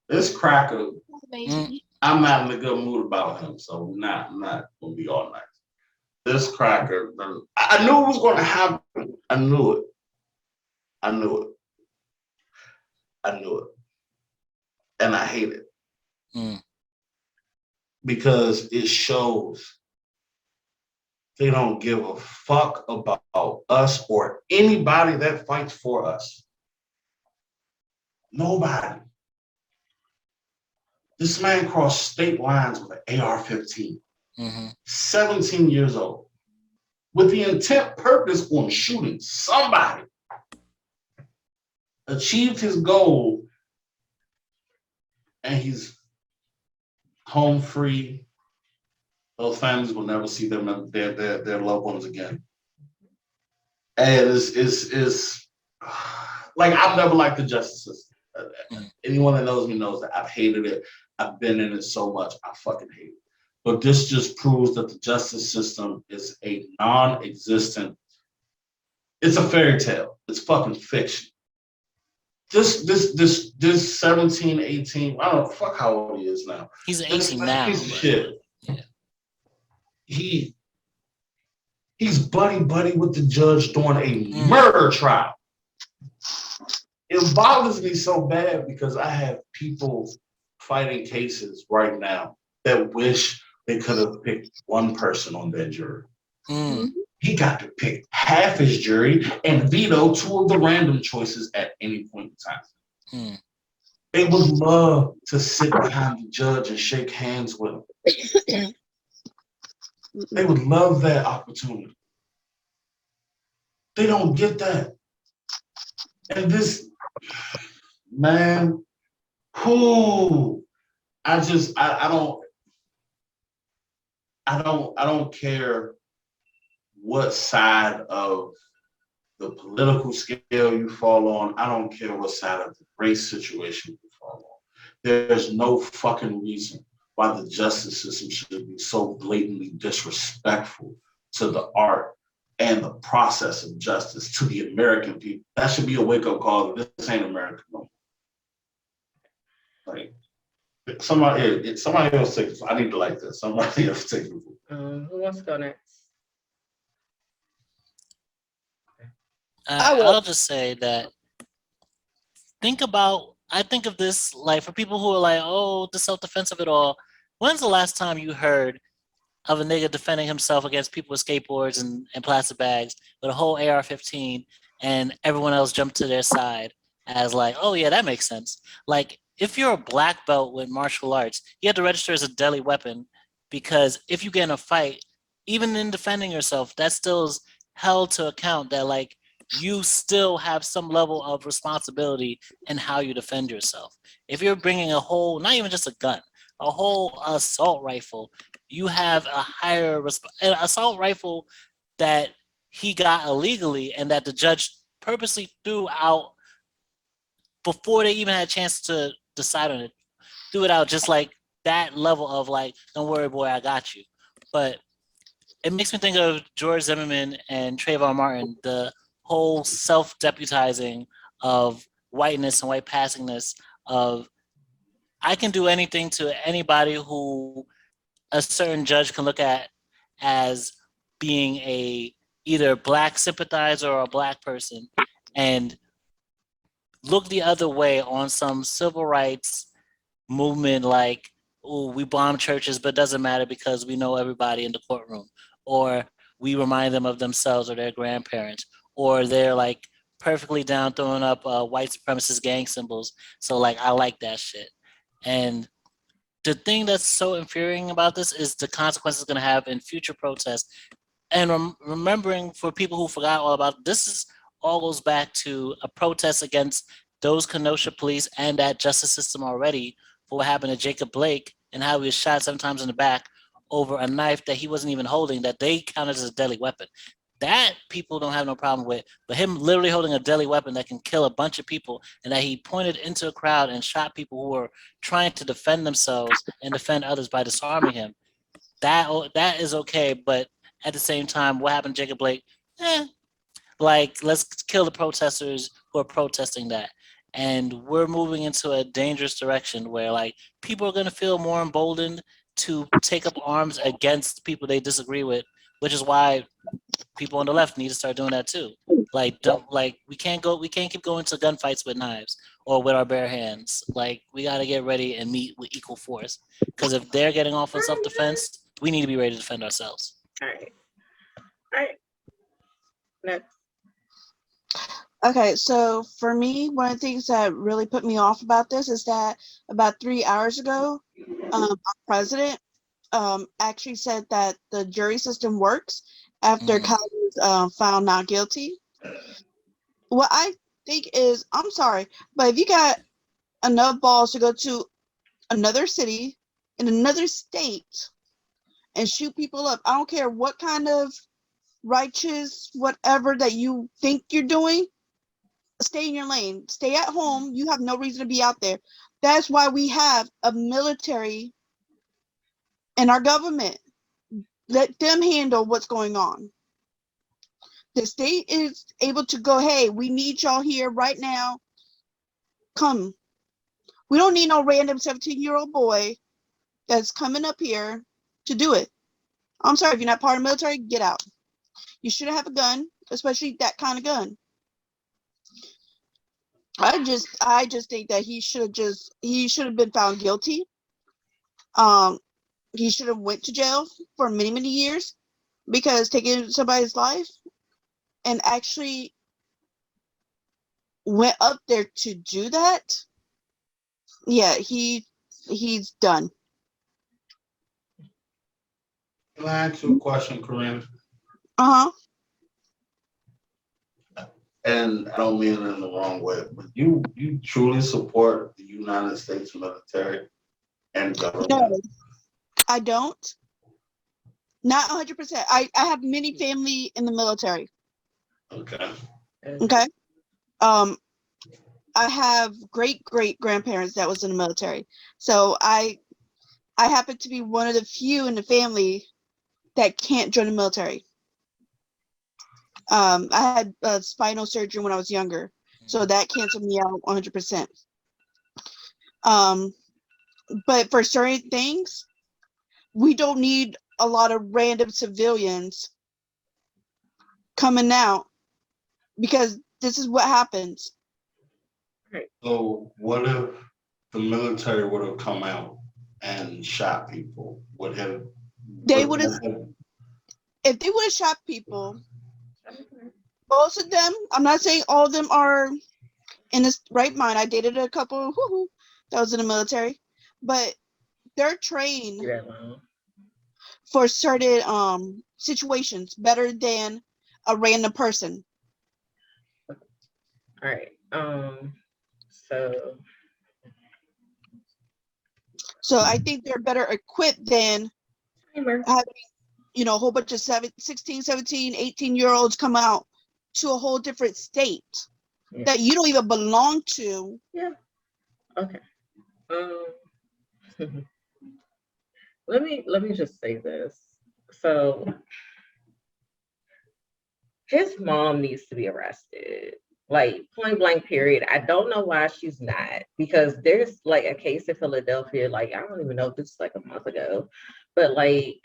this cracker, Baby. I'm not in a good mood about him, so I'm not gonna be all nice. This cracker, I knew it was gonna happen. I knew it. And I hate it. Because it shows they don't give a fuck about us or anybody that fights for us. Nobody. This man crossed state lines with an AR-15, 17 years old, with the intent purpose on shooting somebody. Achieved his goal, and he's home free. Those families will never see their loved ones again. And it's like, I've never liked the justice system. Anyone that knows me knows that I've hated it. I've been in it so much, I fucking hate it. But this just proves that the justice system is a non-existent, it's a fairy tale. It's fucking fiction. This 17, 18, I don't know, fuck how old he is now. He's 18 now. Piece of shit. Yeah. He's buddy with the judge during a murder trial. It bothers me so bad because I have people fighting cases right now that wish they could have picked one person on their jury. He got to pick half his jury and veto 2 of the random choices at any point in time. They would love to sit behind the judge and shake hands with him. They would love that opportunity. They don't get that. And this, man, I don't care what side of the political scale you fall on. I don't care what side of the race situation you fall on. There's no fucking reason why the justice system should be so blatantly disrespectful to the art and the process of justice to the American people. That should be a wake-up call. This ain't America no more. Like, somebody else take it. I need to like this. Somebody else take it. Who wants to go next? I'll just say that I think of this, like, for people who are like, oh, the self-defense of it all. When's the last time you heard of a nigga defending himself against people with skateboards and plastic bags with a whole AR-15 and everyone else jumped to their side as like, oh yeah, that makes sense. Like, if you're a black belt with martial arts, you have to register as a deadly weapon, because if you get in a fight, even in defending yourself, that still is held to account that, like, you still have some level of responsibility in how you defend yourself. If you're bringing a whole, not even just a gun, a whole assault rifle, you have a higher an assault rifle that he got illegally and that the judge purposely threw out before they even had a chance to decide on it. Threw it out just like that level of like, don't worry, boy, I got you. But it makes me think of George Zimmerman and Trayvon Martin, the whole self-deputizing of whiteness and white passingness of, I can do anything to anybody who a certain judge can look at as being a either black sympathizer or a black person, and look the other way on some civil rights movement like, oh, we bomb churches, but it doesn't matter because we know everybody in the courtroom, or we remind them of themselves or their grandparents, or they're like perfectly down throwing up white supremacist gang symbols. So like, I like that shit. And the thing that's so infuriating about this is the consequences it's going to have in future protests. And remembering for people who forgot all about it, this is all goes back to a protest against those Kenosha police and that justice system already for what happened to Jacob Blake and how he was shot 7 times in the back over a knife that he wasn't even holding, that they counted as a deadly weapon. That people don't have no problem with, but him literally holding a deadly weapon that can kill a bunch of people, and that he pointed into a crowd and shot people who were trying to defend themselves and defend others by disarming him. That is okay, but at the same time, what happened to Jacob Blake? Like, let's kill the protesters who are protesting that. And we're moving into a dangerous direction where like people are going to feel more emboldened to take up arms against people they disagree with, which is why people on the left need to start doing that too. Like, don't like we can't keep going to gunfights with knives or with our bare hands. Like, we got to get ready and meet with equal force. Because if they're getting off on self-defense, we need to be ready to defend ourselves. All right. Next. Okay, so for me, one of the things that really put me off about this is that about 3 hours ago, our president actually said that the jury system works after Kyle was found not guilty. What I think is, I'm sorry, but if you got enough balls to go to another city in another state and shoot people up, I don't care what kind of righteous whatever that you think you're doing, stay in your lane, stay at home. You have no reason to be out there. That's why we have a military in our government. Let them handle what's going on. The state is able to go, hey, we need y'all here right now. Come. We don't need no random 17-year-old boy that's coming up here to do it. I'm sorry, if you're not part of the military, get out. You shouldn't have a gun, especially that kind of gun. I just think that he should have been found guilty. He should have went to jail for many, many years because taking somebody's life and actually went up there to do that. Yeah, he's done. Can I ask you a question, Corinne? Uh-huh. And I don't mean it in the wrong way, but you truly support the United States military and government? No, I don't. Not 100%. I have many family in the military. Okay. Okay. I have great grandparents that was in the military. So I happen to be one of the few in the family that can't join the military. I had spinal surgery when I was younger, so that canceled me out 100%. But for certain things, we don't need a lot of random civilians coming out because this is what happens. So what if the military would have come out and shot people? If they would have shot people, most of them, I'm not saying all of them are in this right mind. I dated a couple that was in the military, but they're trained for certain situations better than a random person. All right. So I think they're better equipped than having, a whole bunch of 16, 17, 18-year-olds come out to a whole different state that you don't even belong to. Yeah. Okay. Let me just say this. So his mom needs to be arrested. Like, point blank, period. I don't know why she's not, because there's like a case in Philadelphia, like, I don't even know if this is like a month ago, but like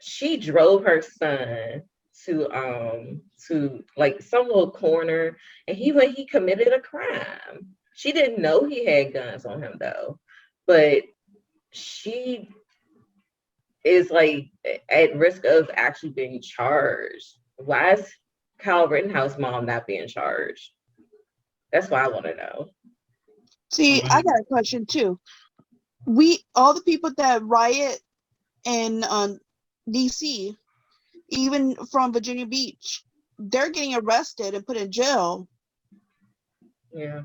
she drove her son to like some little corner, and he committed a crime. She didn't know he had guns on him though, but she is like at risk of actually being charged. Why is Kyle Rittenhouse mom not being charged? That's what I want to know. See, I got a question too. All the people that riot in DC, even from Virginia Beach, they're getting arrested and put in jail. Yeah.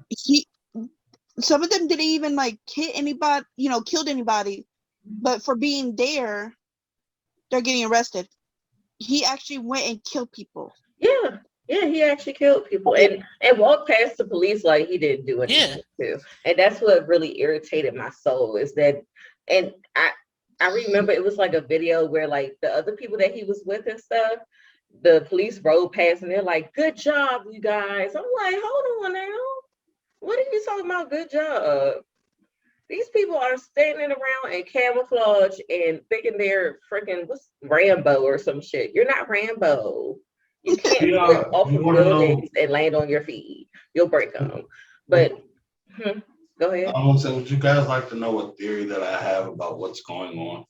Some of them didn't even like hit anybody, killed anybody, but for being there, they're getting arrested. He actually went and killed people. Yeah, he actually killed people and walked past the police like he didn't do anything too. And that's what really irritated my soul is that, and I remember it was like a video where like the other people that he was with and stuff, the police rode past and they're like, "Good job, you guys." I'm like, hold on now. What are you talking about? Good job. These people are standing around in camouflage and thinking they're freaking Rambo or some shit. You're not Rambo. You can't jump off of buildings and land on your feet. You'll break them. But go ahead. I want to say, would you guys like to know a theory that I have about what's going on?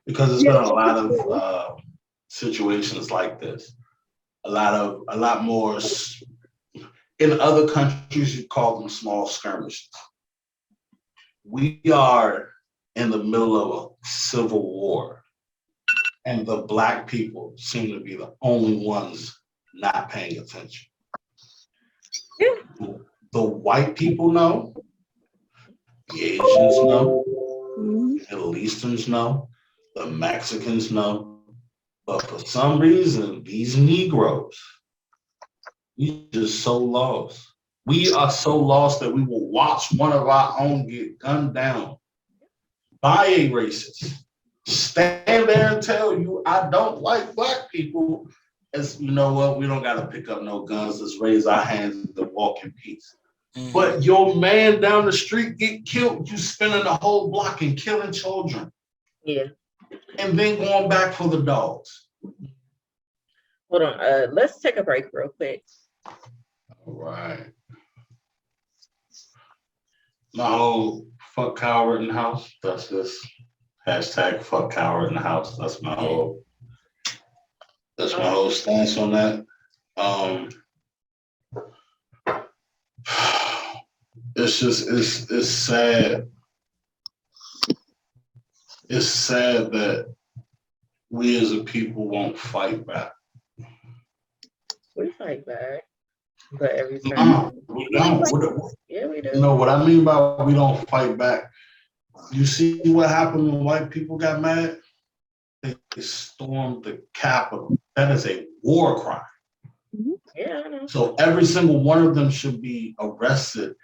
Because there's been a lot of situations like this. A lot more. In other countries, you call them small skirmishes. We are in the middle of a civil war, and the Black people seem to be the only ones not paying attention. Yeah. The white people know, the Asians know, the Middle Easterns know, the Mexicans know, but for some reason, these Negroes, we just so lost. We are so lost that we will watch one of our own get gunned down by a racist. Stand there and tell you, I don't like Black people. As you know what, we don't got to pick up no guns. Let's raise our hands and walk in peace. Mm-hmm. But your man down the street get killed, you spinning the whole block and killing children. Yeah. And then going back for the dogs. Hold on. Let's take a break real quick. All right. My whole fuck Kyle Rittenhouse. That's this hashtag fuck Kyle Rittenhouse. That's my whole stance on that. It's sad. It's sad that we as a people won't fight back. We fight back. But every time we don't. Yeah, we do. You know what I mean by we don't fight back? You see what happened when white people got mad? They stormed the Capitol. That is a war crime. Yeah, I know. So every single one of them should be arrested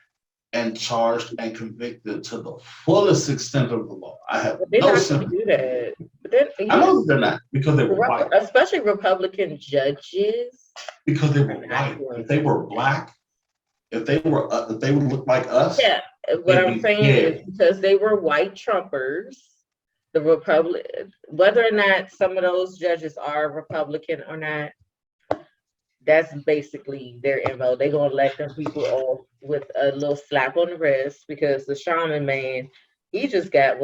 and charged and convicted to the fullest extent of the law. I have no sympathy. Do that. But then, I know they're not because they were white. Especially Republican judges. Because they were white. If they were Black, if they would look like us. Yeah, what I'm saying is because they were white Trumpers, the whether or not some of those judges are Republican or not, that's basically their MO. They're gonna let them people off with a little slap on the wrist because the shaman man, he just got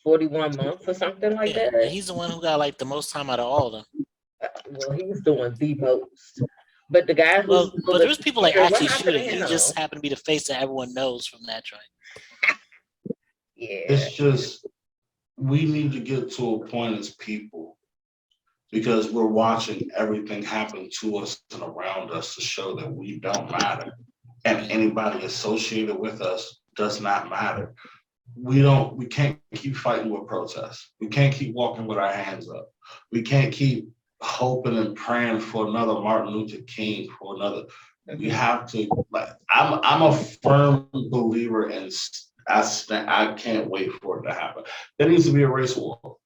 41 months or something like that. He's the one who got like the most time out of all of them. Well, he was doing the most. But the guy who but there's people like actually shooting. He just happened to be the face that everyone knows from that joint. Yeah. It's just we need to get to a point as people because we're watching everything happen to us and around us to show that we don't matter. And anybody associated with us does not matter. We can't keep fighting with protests. We can't keep walking with our hands up. We can't keep hoping and praying for another Martin Luther King, for another. We have to. I'm a firm believer, and I can't wait for it to happen. There needs to be a race war.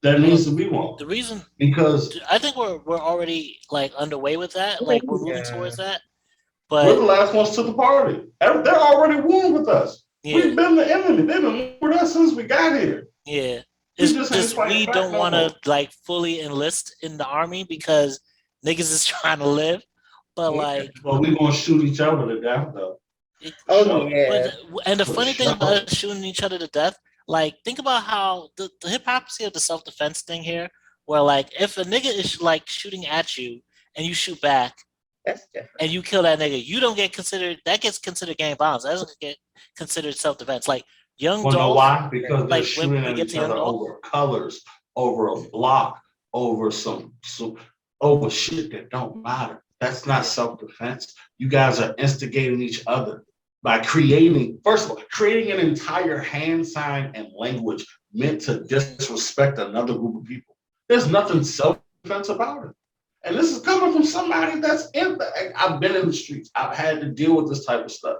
There needs to be one. The reason, because I think we're already like underway with that. Like we're moving towards that. But we're the last ones to the party. They're already won with us. Yeah. We've been the enemy. They've been with us since we got here. Yeah. It's just we don't want to like fully enlist in the army because niggas is trying to live. But well, we gonna shoot each other to death though. And the funny thing about us shooting each other to death, like think about how the hypocrisy of the self-defense thing here, where like if a nigga is like shooting at you and you shoot back, that's different. And you kill that nigga, you don't get considered. That gets considered gang violence. That doesn't get considered self-defense. Like Yung Dolph. Know why? Because they're shooting at each other over colors, over a block, over some over shit that don't matter. That's not self-defense. You guys are instigating each other by creating an entire hand sign and language meant to disrespect another group of people. There's nothing self-defense about it. And this is coming from somebody that's I've been in the streets. I've had to deal with this type of stuff.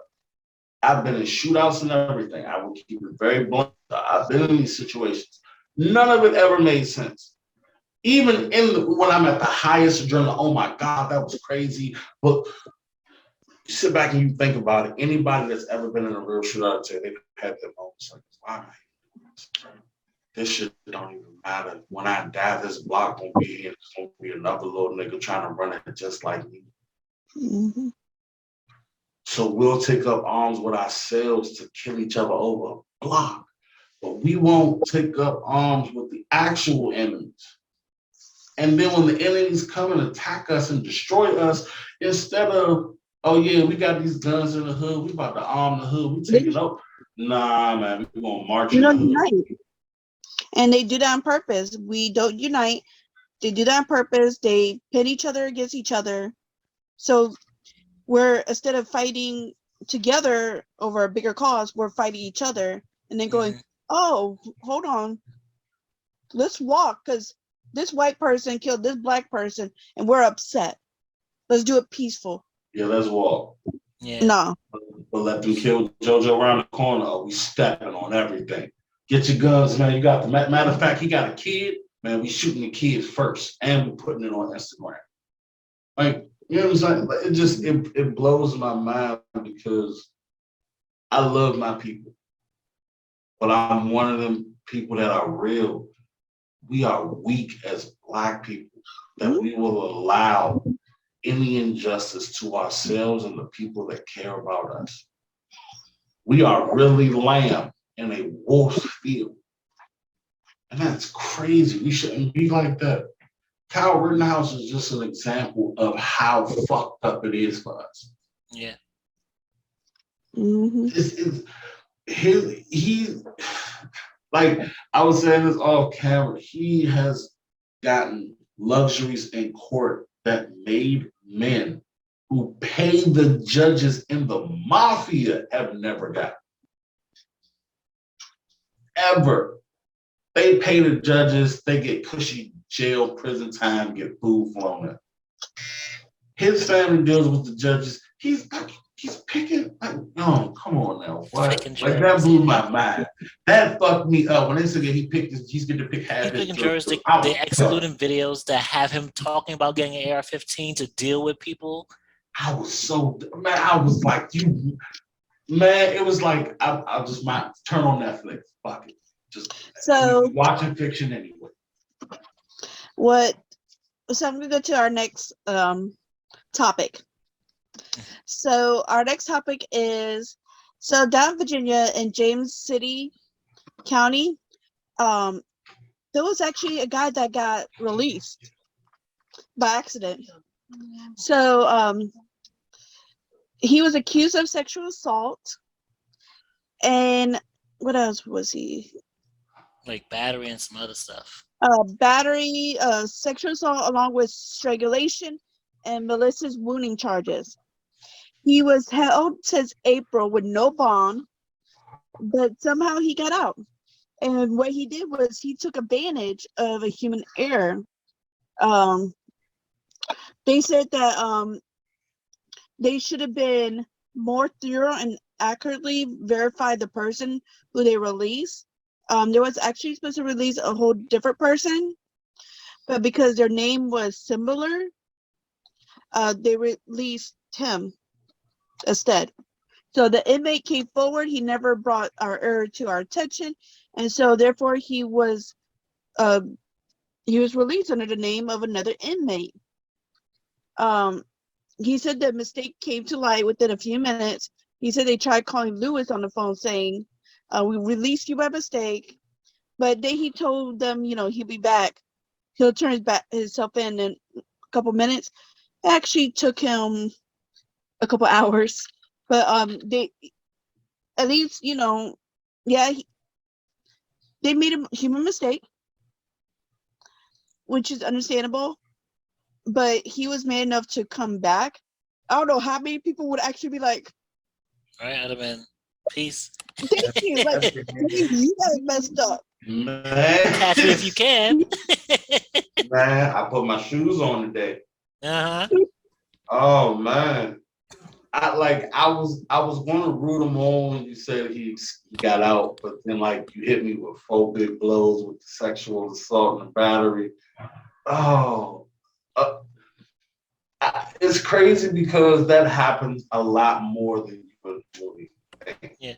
I've been in shootouts and everything. I will keep it very blunt. I've been in these situations. None of it ever made sense. Even when I'm at the highest adrenaline, oh my God, that was crazy. But you sit back and you think about it, anybody that's ever been in a real shootout, they've had their moments like, why am I here? This shit don't even matter. When I die, this block won't be here. There's gonna be another little nigga trying to run it just like me. Mm-hmm. So we'll take up arms with ourselves to kill each other over a block. But we won't take up arms with the actual enemies. And then when the enemies come and attack us and destroy us, instead of, oh yeah, we got these guns in the hood, we about to arm the hood, we take it up. Nah, man, we're gonna march in the hood. Unite. And they do that on purpose. We don't unite. They do that on purpose. They pit each other against each other. So we're, instead of fighting together over a bigger cause, we're fighting each other and then going, oh, hold on. Let's walk, because this white person killed this black person and we're upset. Let's do it peaceful. Yeah, let's walk. Yeah. No. But let them kill JoJo around the corner. Oh, we stepping on everything. Get your guns, man. You got the matter of fact, he got a kid, man. We shooting the kid first, and we putting it on Instagram. Like, you know what I'm saying? It blows my mind because I love my people, but I'm one of them people that are real. We are weak as Black people, that we will allow any injustice to ourselves and the people that care about us. We are really lamb in a wolf's field. And that's crazy. We shouldn't be like that. Kyle Rittenhouse is just an example of how fucked up it is for us. Yeah. Mm-hmm. He, like I was saying this off camera, he has gotten luxuries in court that made men who pay the judges in the mafia have never got. Ever. They pay the judges, they get cushy jail, prison time, get food flown in. His family deals with the judges. He's picking, like, no, come on now. What? Like, that blew my mind. That fucked me up. When they said he's going to pick half his picking jurors, they excluding videos that have him talking about getting an AR-15 to deal with people. I was so, man, I was like, it was like, I just might turn on Netflix. Fuck it. Just so watching fiction anyway. So I'm going to go to our next topic. So our next topic is, so down in Virginia in James City County, there was actually a guy that got released by accident. So he was accused of sexual assault, and what else was he? Like battery and some other stuff. Battery, sexual assault, along with strangulation and malicious wounding charges. He was held since April with no bond, but somehow he got out. And what he did was he took advantage of a human error. They said that they should have been more thorough and accurately verify the person who they released. They was actually supposed to release a whole different person, but because their name was similar, they released him instead. So the inmate came forward. He never brought our error to our attention, and so therefore he was released under the name of another inmate. He said the mistake came to light within a few minutes. He said they tried calling Lewis on the phone saying, we released you by mistake, but then he told them, he'll be back. He'll turn himself in a couple minutes. It actually took him a couple hours, but they, at least, they made a human mistake, which is understandable, but he was man enough to come back. I don't know how many people would actually be like, all right, I'd have been, peace. Thank you. Like, you guys messed up. Man. Catch me if you can. Man, I put my shoes on today. Uh-huh. Oh man. I was gonna root him on when you said he got out, but then you hit me with 4 big blows with the sexual assault and the battery. Oh, It's crazy because that happens a lot more than you would really think. Yeah.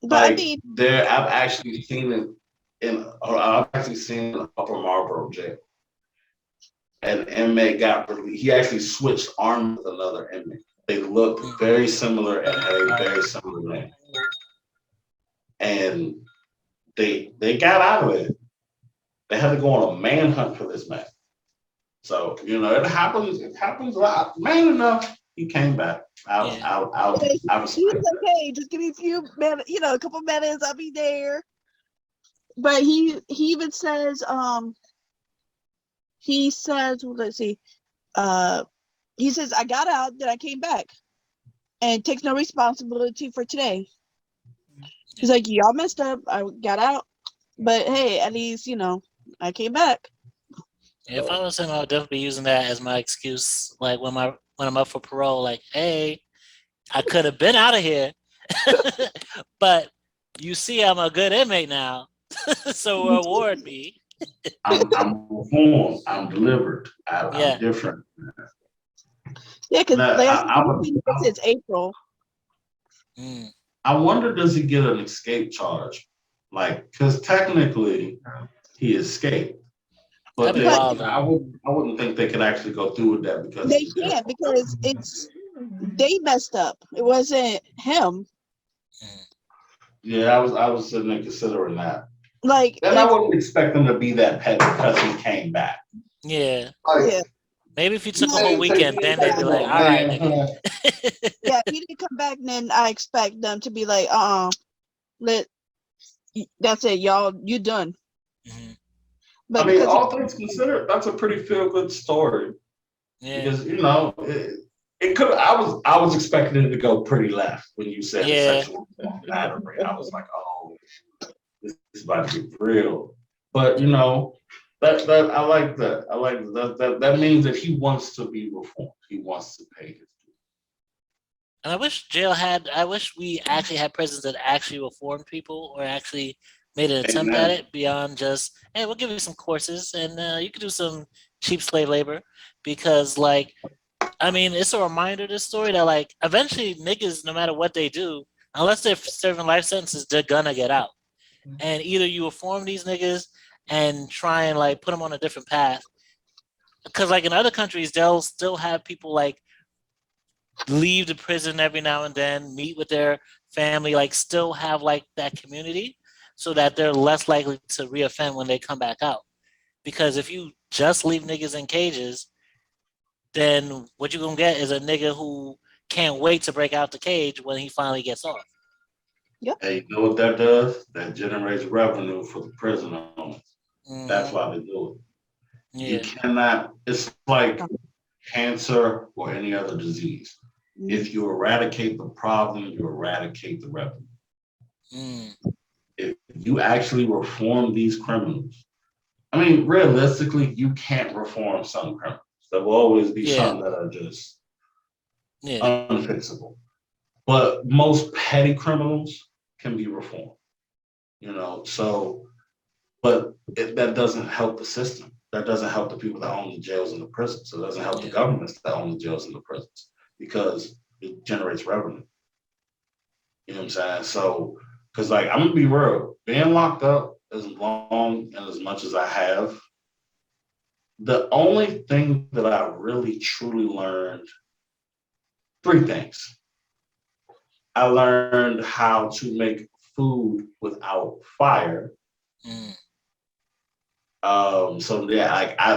But Like I mean, I've actually seen it in Upper Marlboro jail. An inmate got released. He actually switched arms with another inmate. They looked very similar and had a very similar name. And they got out of it. They had to go on a manhunt for this man. So, it happens a lot. Man enough, he came back. I he's respect that. okay. Just give me a few minutes, a couple minutes. I'll be there. But he even says, well, let's see, he says, I got out, then I came back, and takes no responsibility for today. He's like, y'all messed up. I got out, but hey, at least I came back. If I was him, I would definitely be using that as my excuse. Like when I'm up for parole, like, hey, I could have been out of here, but you see, I'm a good inmate now, so reward me. I'm reformed. I'm delivered. I'm different. Yeah, because Now, since April. I wonder, does he get an escape charge? Like, because technically he escaped. But I wouldn't think they could actually go through with that because they can't, because they messed up. It wasn't him. Yeah, I was sitting there considering that. Like, and I wouldn't expect them to be that petty because he came back. Yeah. Yeah. Maybe if you took a whole weekend, then they'd be like, all right, nigga. Yeah, if he didn't come back, then I expect them to be like, that's it, y'all, you done. Mm-hmm. But I mean, all things considered, that's a pretty feel good story. Yeah. Because it could. I was expecting it to go pretty left when you said sexual battery. I was like, oh, this is about to get real. But that I like that. I like that means that he wants to be reformed. He wants to pay his dues. And I wish we actually had prisons that actually reformed people or actually made an attempt at it beyond just, hey, we'll give you some courses and you can do some cheap slave labor. Because, it's a reminder, this story, that, eventually niggas, no matter what they do, unless they're serving life sentences, they're gonna get out. And either you reform these niggas and try and, put them on a different path. Because, in other countries, they'll still have people, leave the prison every now and then, meet with their family, still have that community so that they're less likely to reoffend when they come back out. Because if you just leave niggas in cages, then what you're gonna get is a nigga who can't wait to break out the cage when he finally gets off. Yep. Hey, you know what that does? That generates revenue for the prison owners. Mm-hmm. That's why they do it. Yeah. You cannot, it's like cancer or any other disease. If you eradicate the problem, you eradicate the revenue. If you actually reform these criminals, realistically, you can't reform some criminals. There will always be some that are just unfixable. But most petty criminals can be reformed. But that doesn't help the system. That doesn't help the people that own the jails and the prisons. So it doesn't help the governments that own the jails and the prisons because it generates revenue. You know what I'm saying? So, because I'm gonna be real, being locked up as long and as much as I have, the only thing that I really truly learned, 3 things. I learned how to make food without fire. I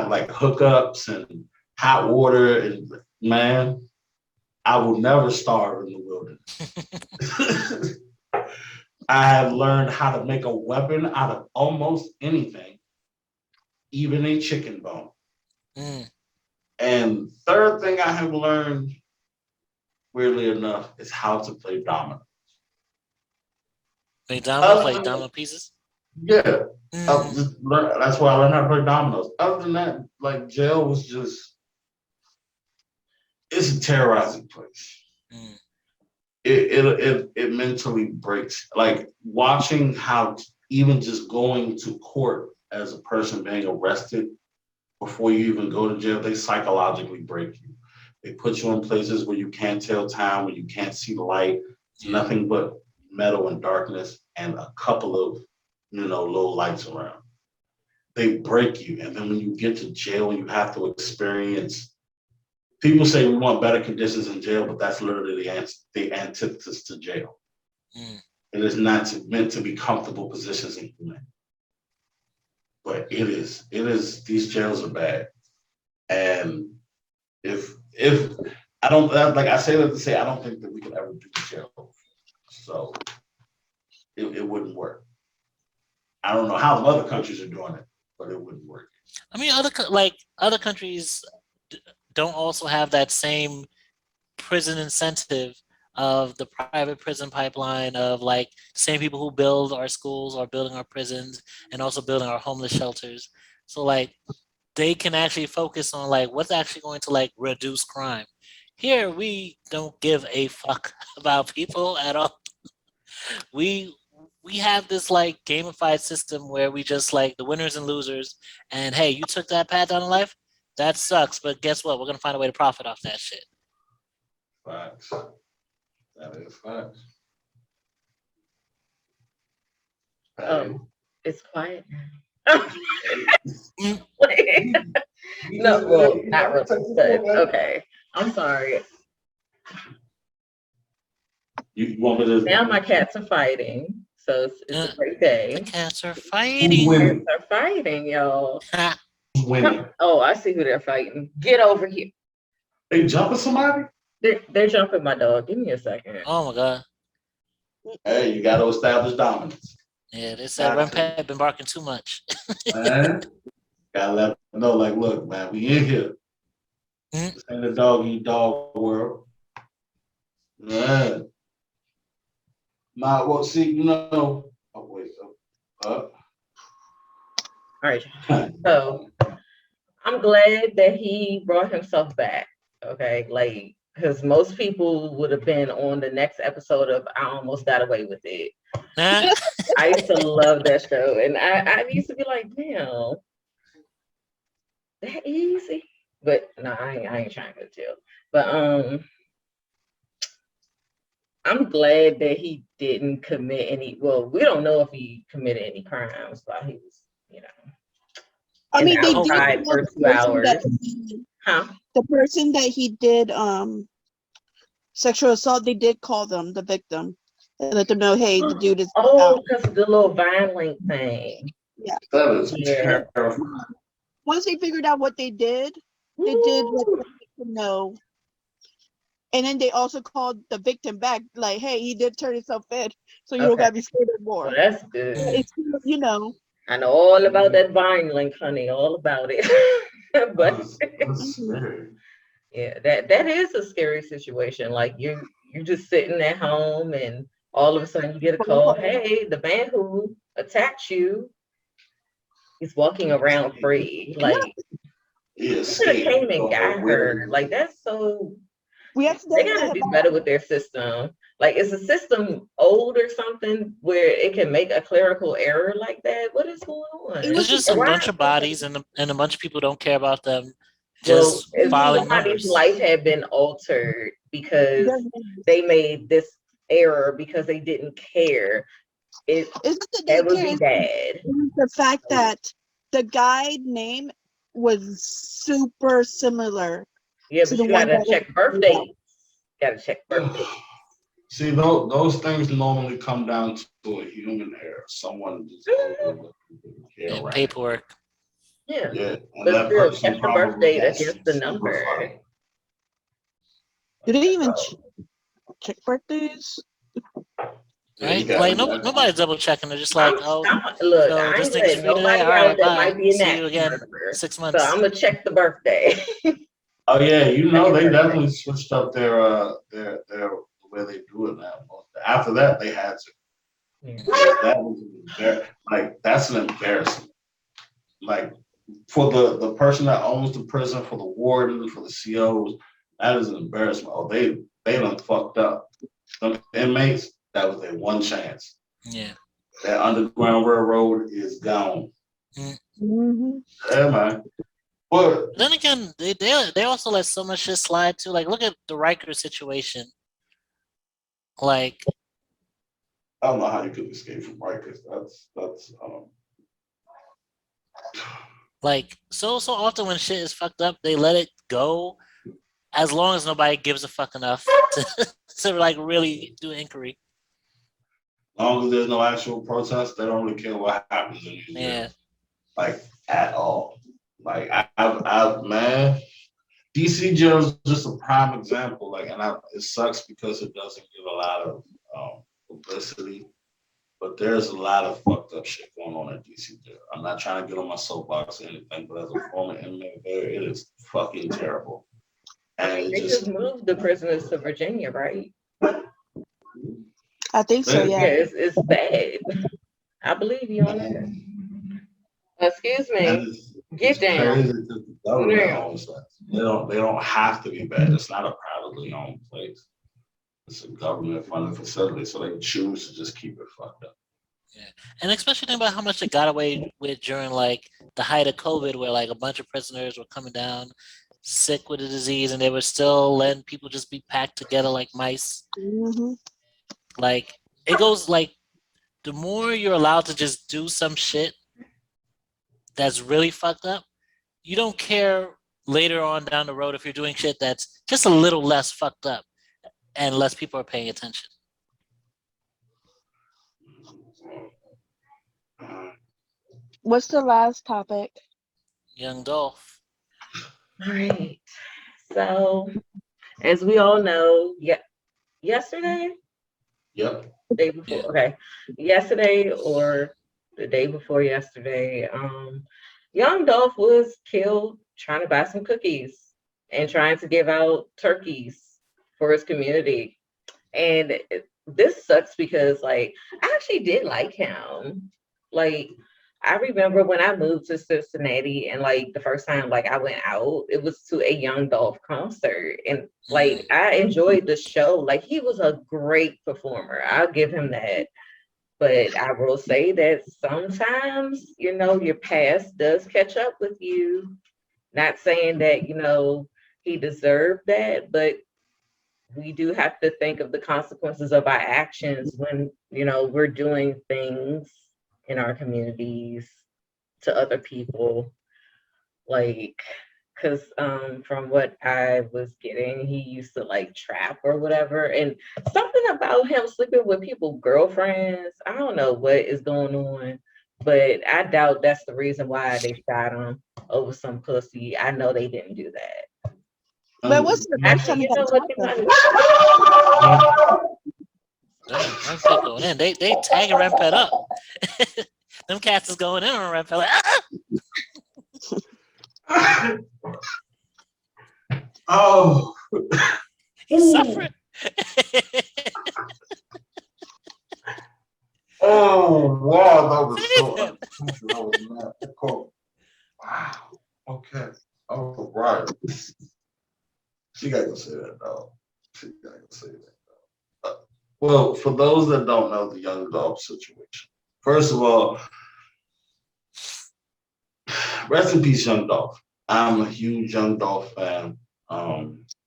like hookups and hot water, and man, I will never starve in the wilderness. I have learned how to make a weapon out of almost anything, even a chicken bone. And third thing I have learned, weirdly enough, is how to play dominoes. Play dominoes, like domino pieces? Yeah. That's why I learned how to play dominoes. Other than that, jail was just, it's a terrorizing place. It mentally breaks. Watching how even just going to court as a person being arrested before you even go to jail. They psychologically break you. They put you in places where you can't tell time, where you can't see the light. It's nothing but metal and darkness and a couple of, little lights around. They break you. And then when you get to jail and you have to experience, people say we want better conditions in jail, but that's literally the antithesis to jail. It is not meant to be comfortable positions in human. But it is, these jails are bad. And if I don't, like I say that to say, I don't think that we could ever do jail. So it wouldn't work. I don't know how the other countries are doing it, but it wouldn't work. I mean, other countries don't also have that same prison incentive of the private prison pipeline of like same people who build our schools are building our prisons and also building our homeless shelters. So like they can actually focus on like what's actually going to like reduce crime. Here we don't give a fuck about people at all. We have this like gamified system where we just like the winners and losers, and hey, you took that path down in life, that sucks, but guess what? We're gonna find a way to profit off that shit. Facts. That is facts. It's quiet now. No, well, not really, but okay. I'm sorry. You want me to? Now my cats are fighting, so it's a great day. The cats are fighting. Cats are fighting, y'all. Who's winning? Oh, I see who they're fighting. Get over here. They jumping somebody? They're jumping my dog. Give me a second. Oh my god. Hey, you got to establish dominance. Yeah, they said Rempet been barking too much. Man, gotta let them know, like, look, man, we in here. This ain't a dog eat dog world. Man. Nah, well, see, oh, wait. All right. So I'm glad that he brought himself back. Okay, like, because most people would have been on the next episode of I Almost Got Away with It. I used to love that show, and I used to be like, damn, that easy. But no, I ain't trying to go to jail. But I'm glad that he didn't commit any. Well, we don't know if he committed any crimes while he was, I mean, they outside did for 2 hours. The person that he did sexual assault, they did call them the victim and let them know, hey, the dude is out. Because of the little violent thing. Yeah. That is terrifying. Once they figured out what they did let the victim know. And then they also called the victim back, like, hey, he did turn himself in, so you don't gotta be scared anymore. Well, that's good. It's, I know all about that Vine link, honey, all about it. But that's scary. Yeah, that is a scary situation. Like you're just sitting at home and all of a sudden you get a call, hey, the man who attacked you is walking around free. Like you could have came and got her. Like that's so they gotta do better with their system. Like, is the system old or something where it can make a clerical error like that? What is going on? It's just a bunch of bodies and a bunch of people don't care about them. Just following somebody's life had been altered because they made this error because they didn't care. It would be bad. The fact that the guy's name was super similar. Yeah, but you gotta check birthdays. See, those things normally come down to a human error. Someone just paperwork. Yeah. And but still, check the birth date against the number. Do they even check birthdays? Right? Like nobody's double checking. They're just like, oh, look, so I this ain't thing's saying free today. nobody All right, bye. might be See you again 6 months. So I'm gonna check the birthday. Oh yeah, they definitely switched up their way they do it now. After that, they had to. That was that's an embarrassment. Like for the person that owns the prison, for the warden, for the COs, that is an embarrassment. Oh, they done fucked up. Some inmates, that was their one chance. Yeah. That Underground Railroad is gone. Mm-hmm. Yeah, man. But then again, they also let so much shit slide too. Like, look at the Riker situation. Like, I don't know how you could escape from Rikers. That's like so often when shit is fucked up, they let it go as long as nobody gives a fuck enough to like really do inquiry. as long as there's no actual protest, they don't really care what happens in these Yeah. jails. Like at all. Like man, DC jail is just a prime example. Like, it sucks because it doesn't get a lot of publicity. But there's a lot of fucked up shit going on at DC jail. I'm not trying to get on my soapbox or anything, but as a former inmate there, it is fucking terrible. And they just moved the prisoners to Virginia, right? I think so, yeah. It's bad. I believe you on that. Excuse me. Get down. The government owns that. They don't have to be bad. It's not a privately owned place. It's a government funded facility, so they choose to just keep it fucked up. Yeah, and especially think about how much they got away with during like the height of COVID, where like a bunch of prisoners were coming down sick with the disease, and they were still letting people just be packed together like mice. Mm-hmm. Like it goes like the more you're allowed to just do some shit that's really fucked up, you don't care later on down the road if you're doing shit that's just a little less fucked up and less people are paying attention. What's the last topic? Yung Dolph. All right. So, as we all know, yesterday? Yep. Day before. Okay. Yesterday or the day before yesterday, Young Dolph was killed trying to buy some cookies and trying to give out turkeys for his community. And this sucks because, like, I actually did like him. Like, I remember when I moved to Cincinnati and, like, the first time, like, I went out, it was to a Young Dolph concert. And, like, I enjoyed the show. Like, he was a great performer. I'll give him that. But I will say that sometimes, your past does catch up with you. Not saying that, he deserved that, but we do have to think of the consequences of our actions when, we're doing things in our communities to other people. Like, because from what I was getting, he used to like trap or whatever. And something about him sleeping with people's girlfriends, I don't know what is going on, but I doubt that's the reason why they shot him over some pussy. I know they didn't do that. But what's the next time Actually, you got Damn, going in. They tagging Rampet up. Them cats is going in on Rampet like, Oh, he's suffering. Oh, wow, that was so cool. Wow. Okay. Oh, right. She gotta go say that, though. She gotta go say that, though. Well, for those that don't know the Young Dolph situation, first of all, rest in peace, Young Dolph. I'm a huge Young Dolph fan.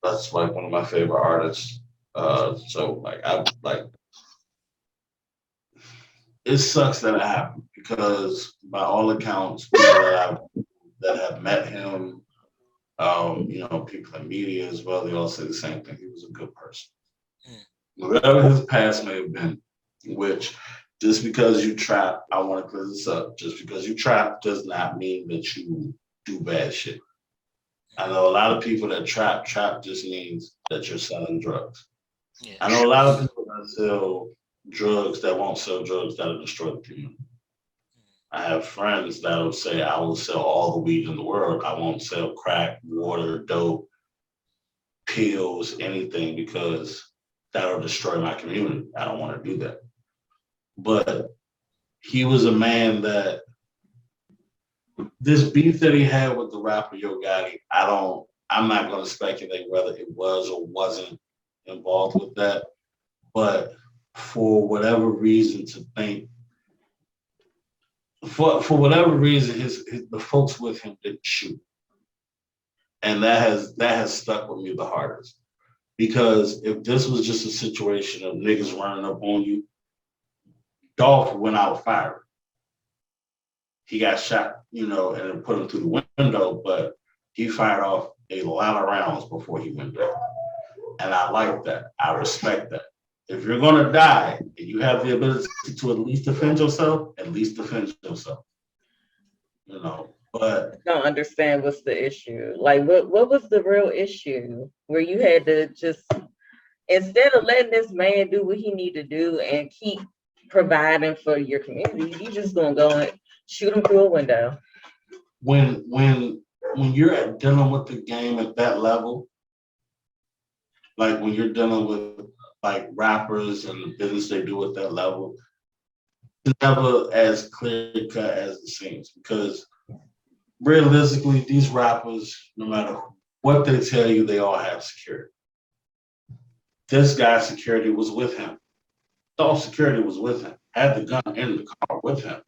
That's like one of my favorite artists. So it sucks that it happened because by all accounts, people that have met him, people in media as well, they all say the same thing. He was a good person. Whatever his past may have been, which just because you trap, I want to clear this up, just because you trap does not mean that you do bad shit. I know a lot of people that trap just means that you're selling drugs. Yeah. I know a lot of people that sell drugs that won't sell drugs that'll destroy the community. I have friends that'll say, I will sell all the weed in the world. I won't sell crack, water, dope, pills, anything, because that'll destroy my community. I don't want to do that. But he was a man that this beef that he had with the rapper Yo Gotti, I'm not going to speculate whether it was or wasn't involved with that. But for whatever reason for whatever reason, the folks with him didn't shoot. And that has stuck with me the hardest. Because if this was just a situation of niggas running up on you, Dolph went out firing. He got shot, and it put him through the window, but he fired off a lot of rounds before he went down. And I like that. I respect that. If you're going to die and you have the ability to at least defend yourself, at least defend yourself. But I don't understand what's the issue. Like, what was the real issue where you had to just, instead of letting this man do what he need to do and keep providing for your community, you just gonna go and shoot him through a window. When you're dealing with the game at that level, like when you're dealing with like rappers and the business they do at that level, it's never as clear cut as it seems, because realistically, these rappers, no matter what they tell you, they all have security. This guy's security was with him. Dolph's security was with him. Had the gun in the car with him.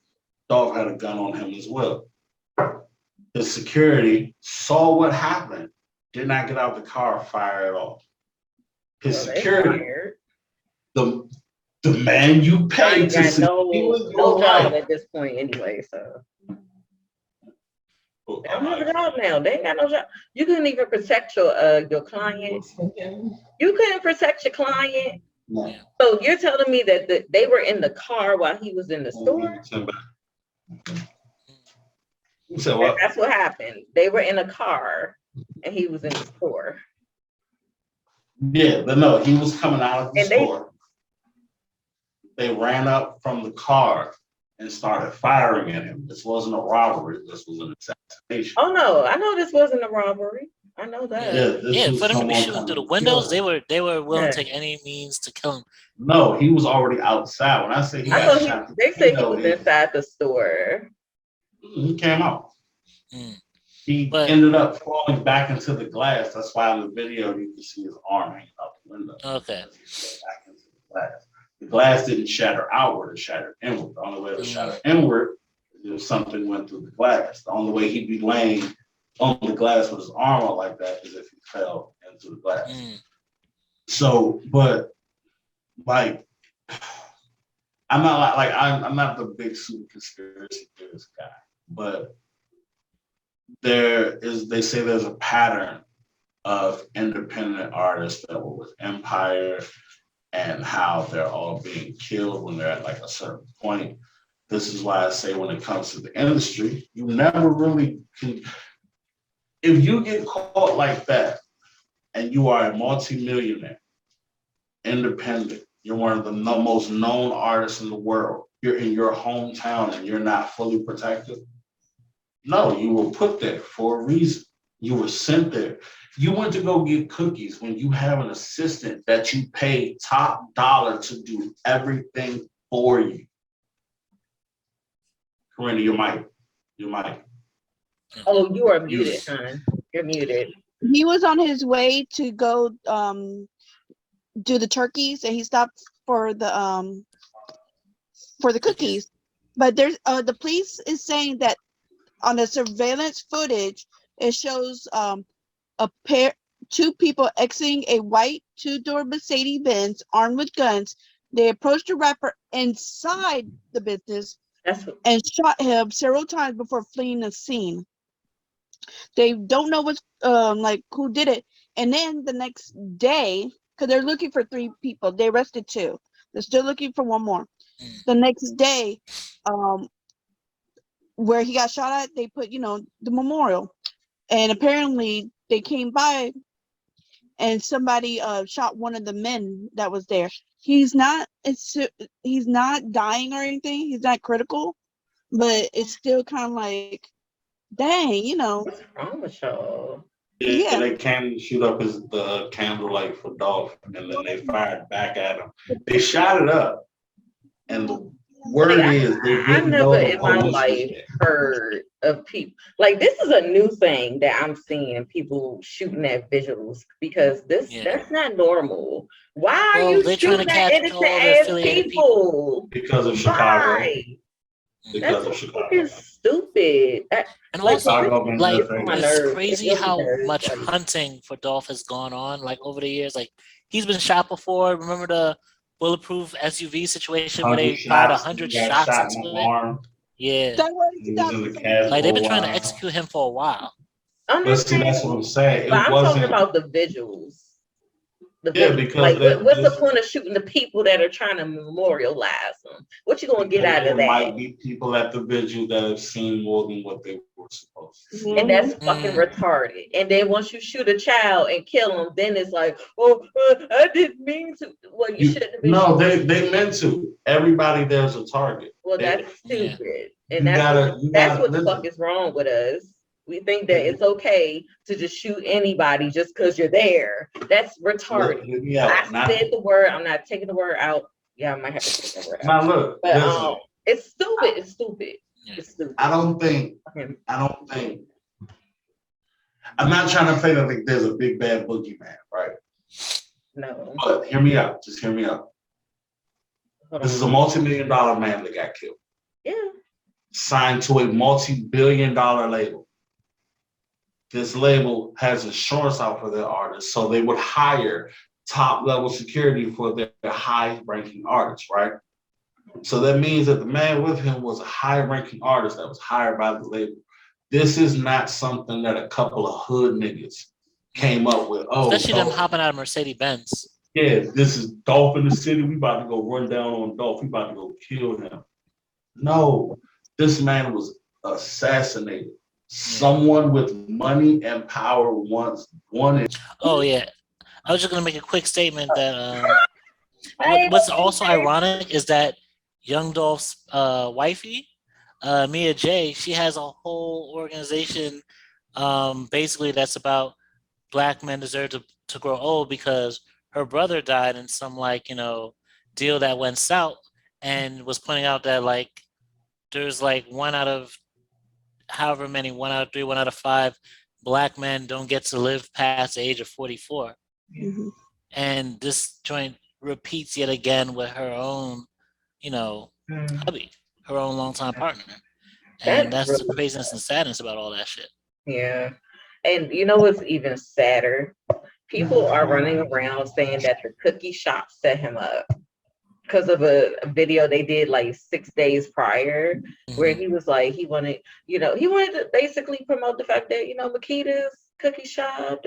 Dolph had a gun on him as well. The security saw what happened, did not get out the car, fire at all. His security, the man you paid to see, no job at this point anyway, so. They don't have a job now. They ain't got no job. You couldn't even protect your client. You couldn't protect your client. No. So you're telling me that they were in the car while he was in the store? So what? That's what happened. They were in a car and he was in the store. Yeah, but no, he was coming out of the store. They ran up from the car and started firing at him. This wasn't a robbery. This was an assassination. Oh no, I know this wasn't a robbery. I know that. Yeah, for them to be shooting through the windows, they were willing to take any means to kill him. No, he was already outside. When I say he got shot, they say he was inside the store. He came out. He ended up falling back into the glass. That's why in the video you can see his arm hanging out the window. Okay. Back into the glass. The glass didn't shatter outward, it shattered inward. The only way it shattered inward is if something went through the glass. The only way he'd be laying on the glass with his arm out like that is if he fell into the glass. So, but like, I'm not the big super conspiracy theorist guy, but they say there's a pattern of independent artists that were with Empire and how they're all being killed when they're at like a certain point. This is why I say when it comes to the industry, you never really can. If you get caught like that and you are a multimillionaire, independent, you're one of the most known artists in the world, you're in your hometown and you're not fully protected. No, you were put there for a reason. You were sent there. You went to go get cookies when you have an assistant that you pay top dollar to do everything for you. Corinna, your mic. Oh, you are muted, hon. You're muted. He was on his way to go do the turkeys, and he stopped for the cookies. But there's the police is saying that on the surveillance footage, it shows two people exiting a white two-door Mercedes-Benz armed with guns. They approached the rapper inside the business and shot him several times before fleeing the scene. They don't know what's who did it. And then the next day, because they're looking for 3 people, they arrested 2. They're still looking for 1 more. The next day, where he got shot at, they put, the memorial. And apparently they came by and somebody shot one of the men that was there. He's not dying or anything. He's not critical, but it's still kind of like, dang, What's wrong with y'all? Yeah, they came to shoot up the candlelight for Dolph, and then they fired back at him. They shot it up, and the word is I never in my life heard of people like this. Is a new thing that I'm seeing people shooting at visuals because that's not normal. Why are you shooting at innocent ass people? Because of Chicago. because That's of Chicago. fucking stupid. And Like, also, Chicago been like, there for my years. it's nerves. crazy It really how does. much Like, hunting for Dolph has gone on, like, over the years. Like, he's been shot before. Remember the bulletproof SUV situation where 100 they fired shots, 100 he got shots shot in into the it? arm. Yeah. That was He was in the 2017. cast Like, for they've a been trying to while. execute him for a while. But see, that's what I'm saying. It but I'm talking wasn't. about the visuals. The Yeah, visuals. because Like, what's the point of shooting the people that are trying to memorialize them? What you gonna get out of there that? might be people at the vigil that have seen more than what they were supposed to see. And that's fucking retarded. And then once you shoot a child and kill them, then it's like, oh, I didn't mean to. Well, you shouldn't have been. No, they meant to. Everybody there's a target. Well, that's stupid. And You that's what the listen. fuck is wrong with us. We think that it's okay to just shoot anybody just because you're there. That's retarded. I said the word. I'm not taking the word out. Yeah, I might have to take the word out. Now look, But listen. it's stupid. It's stupid. It's stupid. I don't think. I'm not trying to say that like there's a big bad boogeyman, right? No. But hear me out. Just hear me out. This is a multi-million-dollar man that got killed. Yeah. Signed to a multi-billion-dollar label. This label has insurance out for their artists, so they would hire top-level security for their high-ranking artists, right? So that means that the man with him was a high-ranking artist that was hired by the label. This is not something that a couple of hood niggas came up with. Oh, especially them hopping out of Mercedes-Benz. Yeah, this is Dolph in the city. We about to go run down on Dolph. We about to go kill him. No, this man was assassinated. Someone with money and power once wanted. Oh yeah, I was just gonna make a quick statement that what's also ironic is that Yung Dolph's wifey, Mia J, she has a whole organization, basically that's about Black men deserve to grow old because her brother died in some deal that went south, and was pointing out that like there's like 1 out of however many, 1 out of 3, 1 out of 5 Black men don't get to live past the age of 44. Mm-hmm. And this joint repeats yet again with her own, hubby, her own longtime partner. And that's really the craziness and sadness about all that shit. Yeah. And you know what's even sadder? People are running around saying that the cookie shop set him up because of a video they did like 6 days prior, where he was like, he wanted to basically promote the fact that, Makita's cookie shop,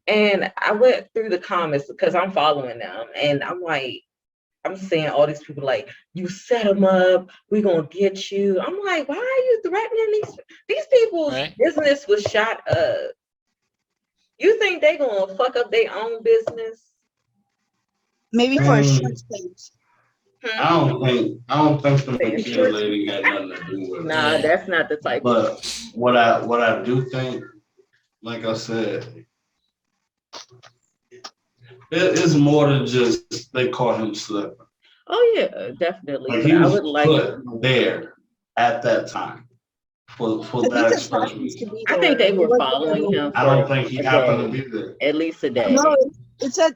And I went through the comments because I'm following them, and I'm like, I'm seeing all these people like, you set them up, we're gonna get you. I'm like, why are you threatening these people's business was shot up? You think they gonna fuck up their own business? Maybe for insurance claims. I don't think the McKenna lady got nothing to do with it. Nah, that's not the type. But what I do think, like I said, it is more than just they caught him slipping. Oh yeah, definitely. Like he was put there at that time for that express reason. I think they were following him. I don't think he happened to be there. At least a day. No, it said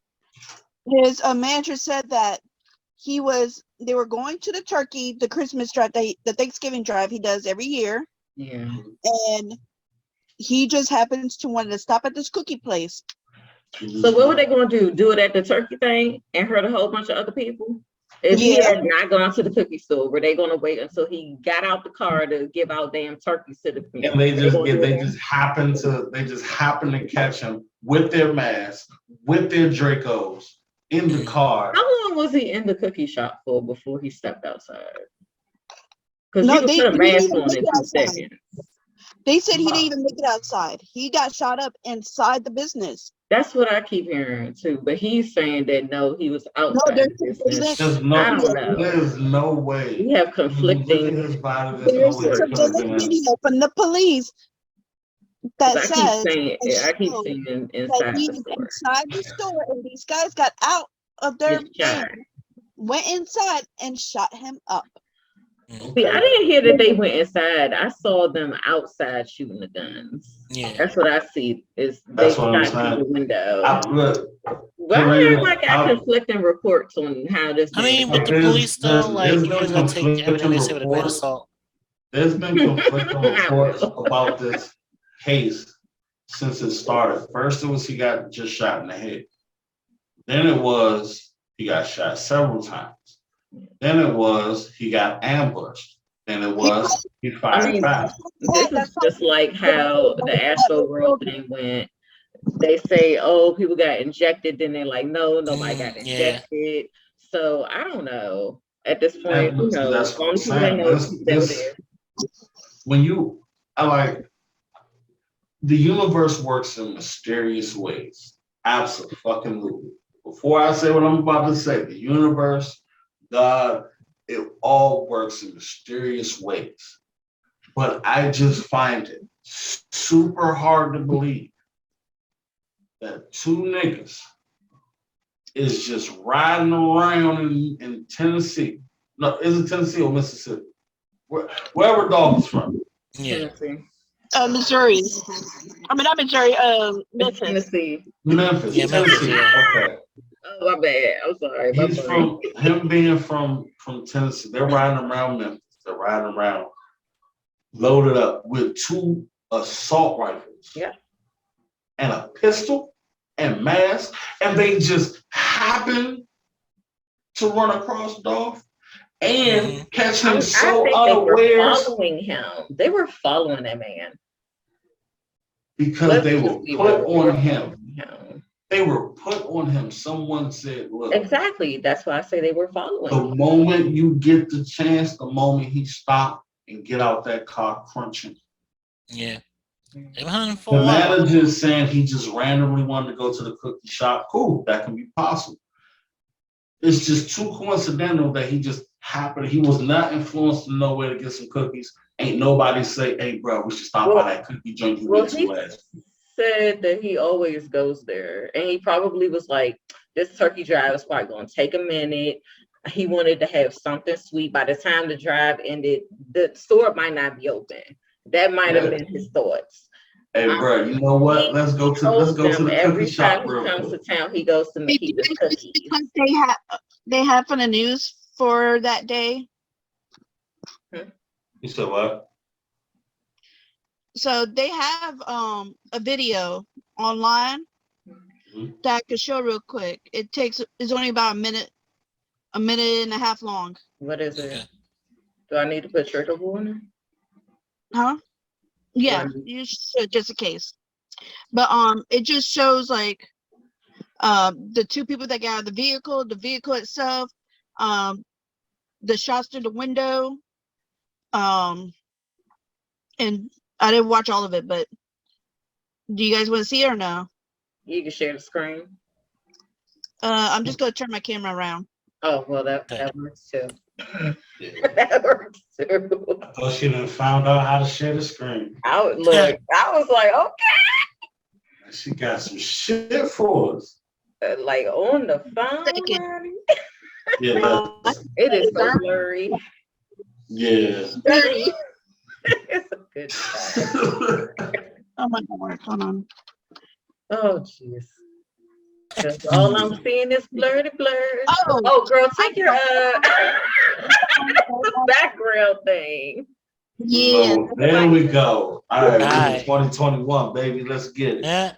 his manager said that they were going to the Christmas drive, the Thanksgiving drive he does every year. Yeah. And he just happens to want to stop at this cookie place. So what were they going to do? Do it at the turkey thing and hurt a whole bunch of other people? If he had not gone to the cookie store, were they going to wait until he got out the car to give out damn turkeys to the people? And they just happened to catch him with their mask, with their Dracos in the car. How long was he in the cookie shop for before he stepped outside? Because he put a mask on in 2 seconds. They said he didn't even make it outside. He got shot up inside the business. That's what I keep hearing too. But he's saying that no, he was outside. No, there's no way. We have conflicting. There's a video from the police that says I keep seeing inside the store, and these guys got out of their van, went inside and shot him up. See, I didn't hear that they went inside. I saw them outside shooting the guns. Yeah, that's what I see. Is they shot through the window. But Well, I paraded heard like I out. conflicting reports on how this. I mean, with the There's- police though, like there's you always been gotta take everything they say with a grain of reports. salt. There's been conflicting I reports will. about this case since it started. First, it was he got just shot in the head. Then it was he got shot several times. Then it was he got ambushed. Then it was he I fired mean, back. this is just like how the Astro World thing went. They say, oh, people got injected, then they're like, no, nobody got Yeah. injected. So I don't know. At this point, And that's what I'm only people that saying. know is people that were there. When I like the universe works in mysterious ways. Absolutely. Before I say what I'm about to say, the universe, God, it all works in mysterious ways. But I just find it super hard to believe that two niggas is just riding around in Tennessee. No, is it Tennessee or Mississippi? Wherever Dolph is from. Yeah. Tennessee. Missouri. I mean, not Missouri. It's Memphis. Tennessee. Memphis, Yeah, Memphis, Tennessee. yeah. Okay. Oh, my bad. I'm sorry. My He's brain. from him being from Tennessee. They're riding around Memphis. They're riding around loaded up with two assault rifles. Yeah. And a pistol and mask. And they just happen to run across Dolph and catch him I so think they were unawares following him. They were following that man. because they were put on him. him. They were put on him. Someone said, look, Exactly. That's why I say they were following the him. moment you get the chance, the moment he stopped and get out that car crunching. Yeah. They were hunting for The a while. manager is saying he just randomly wanted to go to the cookie shop. Cool, that can be possible. It's just too coincidental that he just happened. He was not influenced to know where to get some cookies. Ain't nobody say, hey, bro, we should stop by that cookie joint you went to last. Said that he always goes there. And he probably was like, this turkey drive is probably going to take a minute. He wanted to have something sweet. By the time the drive ended, the store might not be open. That might have been his thoughts. Hey, bro, you know what? Let's go to the every cookie shop time he real comes quick. to town, he goes to Makeda's cookies. Because they have on the news for that day. You said what? So they have a video online that I could show real quick. It's only about a minute and a half long. What is it? Do I need to put trigger warning? Huh? Yeah, you should, just in case. But it just shows like the two people that got out of the vehicle itself, the shots through the window, and I didn't watch all of it, but do you guys want to see it or no? You can share the screen. I'm just gonna turn my camera around. Oh, well, that works too. Yeah. That works too. I thought she done found out how to share the screen. I was like, okay. She got some shit for us. Like on the phone. Yeah. It is so blurry. Yeah. Dirty. It's a good time. Oh my God, hold on. Oh, jeez. All I'm seeing is blurry. Oh, girl, take your background thing. Yeah. So, there we go. All right, 2021, baby. Let's get it. Yeah.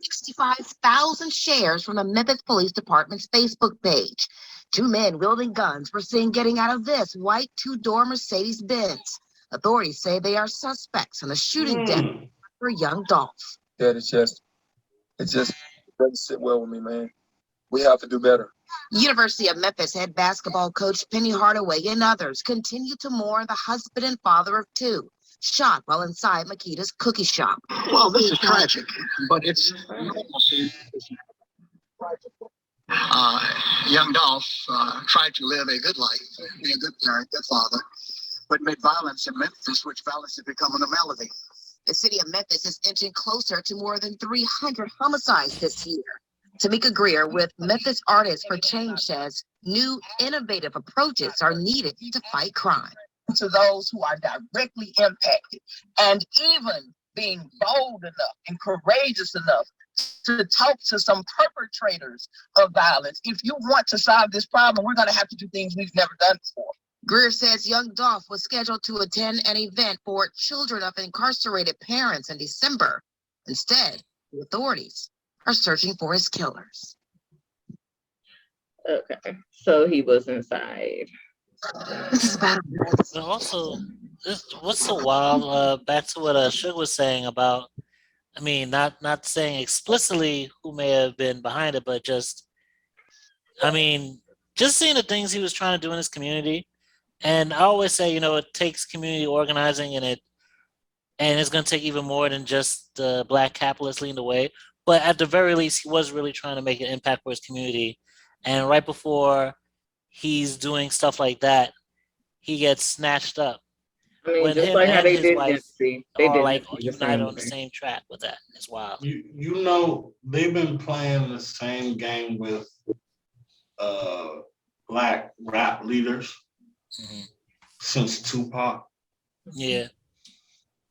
$65,000 shares from the Memphis Police Department's Facebook page. Two men wielding guns were seen getting out of this white two-door Mercedes-Benz. Authorities say they are suspects in the shooting death for Yung Dolph. Yeah, it just doesn't sit well with me, man. We have to do better. University of Memphis head basketball coach Penny Hardaway and others continue to mourn the husband and father of two, shot while inside Makeda's cookie shop. Well, this is tragic, but it's Yung Dolph tried to live a good life, be a good parent, good father, but made violence in Memphis, which violence has become a normality. The city of Memphis is inching closer to more than 300 homicides this year. Tamika Greer with Memphis Artists for Change says new innovative approaches are needed to fight crime. to those who are directly impacted, and even being bold enough and courageous enough to talk to some perpetrators of violence. If you want to solve this problem, we're going to have to do things we've never done before. Greer says Yung Dolph was scheduled to attend an event for children of incarcerated parents in December. Instead, the authorities are searching for his killers. Okay, so he was inside. This is about But also, what's so wild? Back to what Suge was saying about, I mean, not saying explicitly who may have been behind it, but just, I mean, just seeing the things he was trying to do in his community. And I always say, you know, it takes community organizing, and it's going to take even more than just the Black capitalists leading the way. But at the very least, he was really trying to make an impact for his community. And right before he's doing stuff like that, he gets snatched up. I mean, When just him like how and they his did wife Nipsey. They are did like Nipsey the united same on the way. same track with that. It's wild. You know, they've been playing the same game with Black rap leaders since Tupac. Yeah.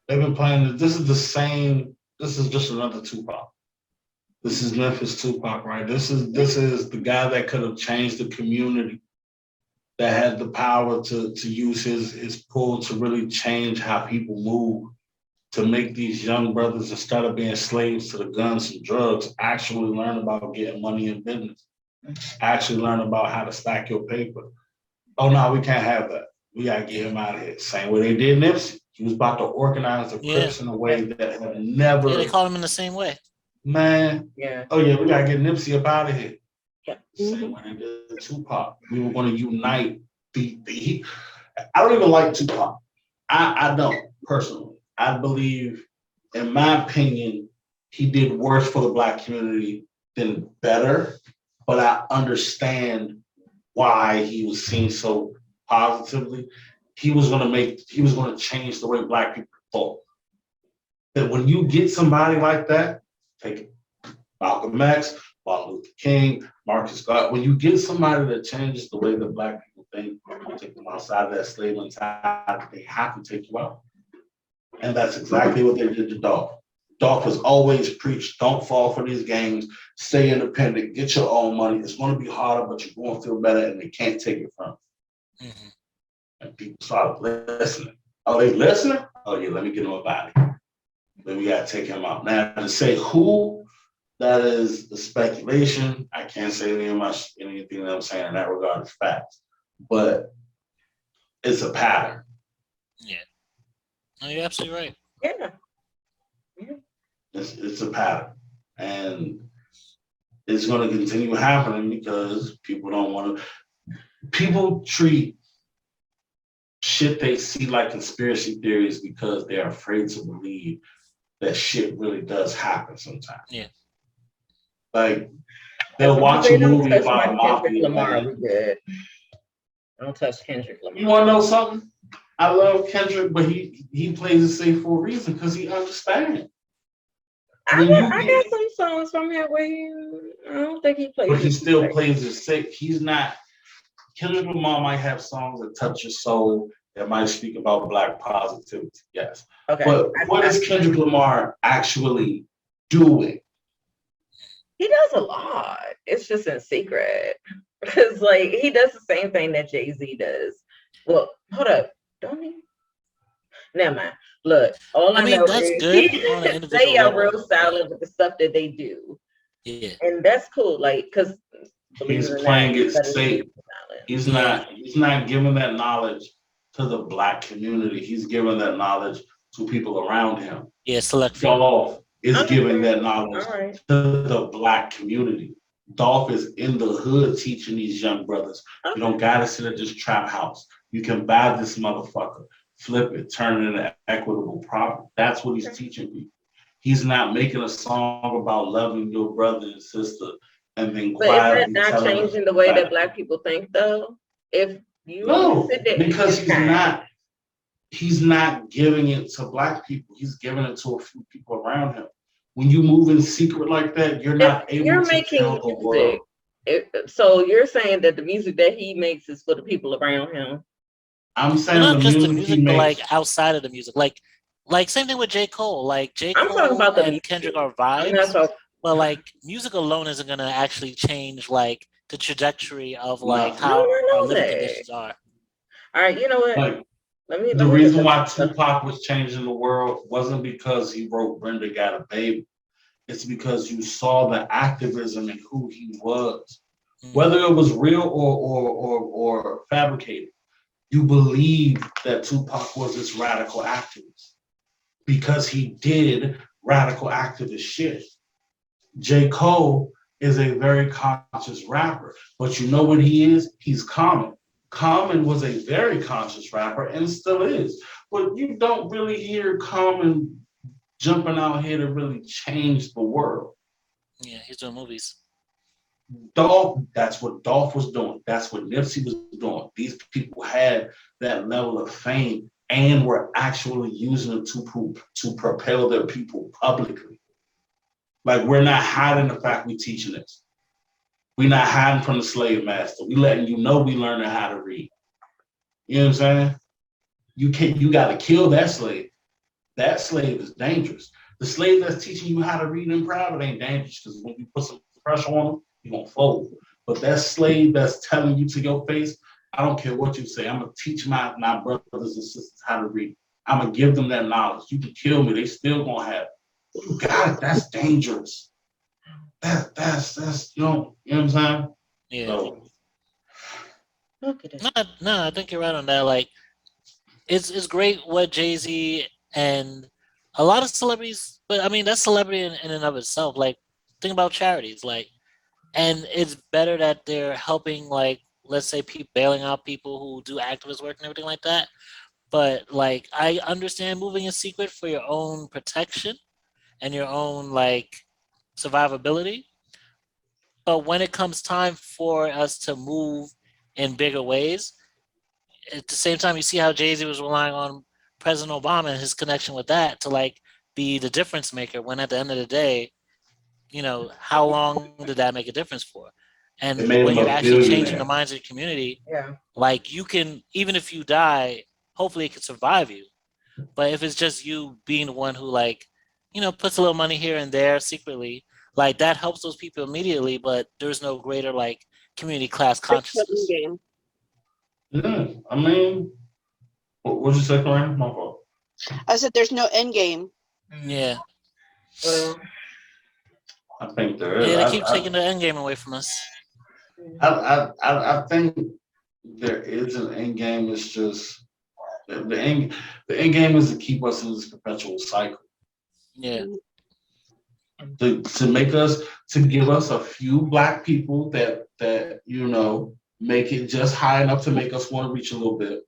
They've been playing this is the same, this is just another Tupac. This is Memphis Tupac, right? This is the guy that could have changed the community, that had the power to use his pull to really change how people move, to make these young brothers, instead of being slaves to the guns and drugs, actually learn about getting money in business, actually learn about how to stack your paper. Oh no, we can't have that. We gotta get him out of here. Same way they did Nipsey. He was about to organize the Crips in a way that had never. Yeah, they called him in the same way. Man. Yeah. Oh yeah, we gotta get Nipsey up out of here. Yeah. Same way they did Tupac. We were gonna unite I don't even like Tupac. I don't personally. I believe, in my opinion, he did worse for the Black community than better, but I understand why he was seen so positively. He was going to change the way Black people thought. That when you get somebody like that, take Malcolm X, Martin Luther King, Marcus Garvey, when you get somebody that changes the way that Black people think, you take them outside of that slave mentality, they have to take you out. And that's exactly what they did to Dolph. Dolph has always preached, don't fall for these games, stay independent, get your own money. It's going to be harder, but you're going to feel better, and they can't take it from you. And people started listening. Oh, they listening? Oh, yeah, let me get him up out of here. Then we got to take him out. Now, to say who, that is the speculation. I can't say anything that I'm saying in that regard is facts. But it's a pattern. Yeah. No, you're absolutely right. Yeah. It's a pattern. And it's going to continue happening because people don't want to. People treat shit they see like conspiracy theories because they're afraid to believe that shit really does happen sometimes. Yeah. Like, they'll watch a movie about a mafia. Lamar, we good. Don't touch Kendrick Lamar. You want to know something? I love Kendrick, but he plays it safe for a reason because he understands. I got some songs from him where I don't think he plays. But he still plays it safe. He's not. Kendrick Lamar might have songs that touch your soul, that might speak about Black positivity. Yes. Okay. But what is Kendrick Lamar actually doing? He does a lot. It's just in secret. Because like he does the same thing that Jay-Z does. Well, hold up. Don't he? Never mind. Look, all I mean, know that's is good they are real silent with the stuff that they do. Yeah. And that's cool. Like, because he's playing it safe. He's not giving that knowledge to the Black community. He's giving that knowledge to people around him. Yeah, select Dolph is giving that knowledge to the Black community. Dolph is in the hood teaching these young brothers. You don't gotta sit at this trap house. You can buy this motherfucker, flip it, turn it into equitable profit. That's what he's teaching people. He's not making a song about loving your brother and sister and then quietly. But is that not changing the way that Black people think, though? If you because he's not giving it to Black people. He's giving it to a few people around him. When you move in secret like that, you're not able to tell the world. So you're saying that the music that he makes is for the people around him? I'm Well, saying not the just the music he music, but makes. like outside of the music, like same thing with J. Cole. Like J. I'm talking Cole about the and music. Kendrick are I'm not vibes, talking. but like music alone isn't gonna actually change like the trajectory of like Nothing. No, how I our know living that. conditions are. All right, you know what? Like Let the me look reason up why some stuff. Tupac was changing the world wasn't because he wrote Brenda Got a Baby. It's because you saw the activism and who he was. Whether it was real or fabricated, you believe that Tupac was this radical activist because he did radical activist shit. J. Cole is a very conscious rapper, but you know what he is? He's Common. Common was a very conscious rapper and still is, but you don't really hear Common jumping out here to really change the world. Yeah, he's doing movies. Dolph, that's what Dolph was doing. That's what Nipsey was doing. These people had that level of fame and were actually using it to propel their people publicly. Like we're not hiding the fact we're teaching this. We're not hiding from the slave master. We letting you know we learning how to read. You know what I'm saying? You gotta kill that slave. That slave is dangerous. The slave that's teaching you how to read in private ain't dangerous because when you put some pressure on them, you're gonna fold. But that slave that's telling you to your face, I don't care what you say. I'm gonna teach my brothers and sisters how to read. I'm gonna give them that knowledge. You can kill me, they still gonna have it. You got it. That's dangerous. That's you know what I'm saying? Yeah. So, Look at it. No, I think you're right on that. Like it's great what Jay-Z and a lot of celebrities, but I mean that's celebrity in and of itself. Like think about charities, like, and it's better that they're helping, like, let's say bailing out people who do activist work and everything like that. But like I understand moving in secret for your own protection and your own like survivability. But when it comes time for us to move in bigger ways, at the same time, you see how Jay-Z was relying on President Obama and his connection with that to like be the difference maker. When at the end of the day, you know, how long did that make a difference for? it And made when him you're a actually changing the billionaire. minds of your community, Yeah. like you can, even if you die, hopefully it could survive you. But if it's just you being the one who like, you know, puts a little money here and there secretly, like that helps those people immediately, but there's no greater like community class consciousness. Game. Yeah, I mean, what'd you say, Corinne? My fault. I said there's no end game. Yeah. Well, I think there is. Yeah, they keep taking the end game away from us. I think there is an end game. It's just the end game is to keep us in this perpetual cycle. Yeah. To make us, to give us a few black people that you know make it just high enough to make us want to reach a little bit.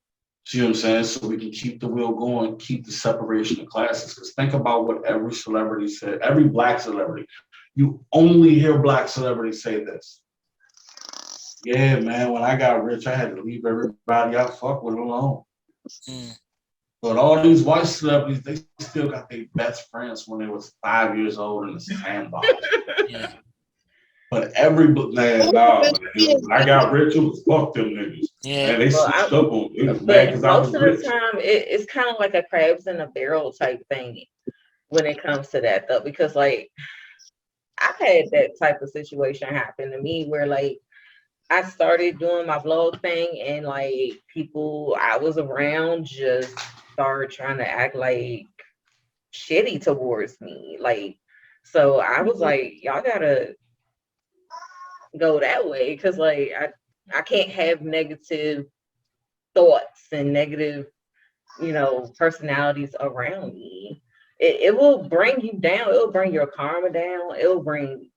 See what I'm saying? So we can keep the wheel going, keep the separation of classes. Because think about what every celebrity said, every black celebrity. You only hear black celebrities say this. Yeah, man, when I got rich, I had to leave everybody I fuck with alone. But all these white celebrities, they still got their best friends when they was 5 years old in the sandbox. Yeah. But every man, nah, man, when I got rich, it was fuck them niggas. Yeah. And they Well, switched up on me. but Man, because I was most of rich. the time, it's kind of like a crabs in a barrel type thing when it comes to that, though, because like I've had that type of situation happen to me where like I started doing my vlog thing and like people I was around just started trying to act like shitty towards me. Like, so I was like, y'all gotta go that way because like I can't have negative thoughts and negative, you know, personalities around me. It will bring you down. It'll bring your karma down. It'll bring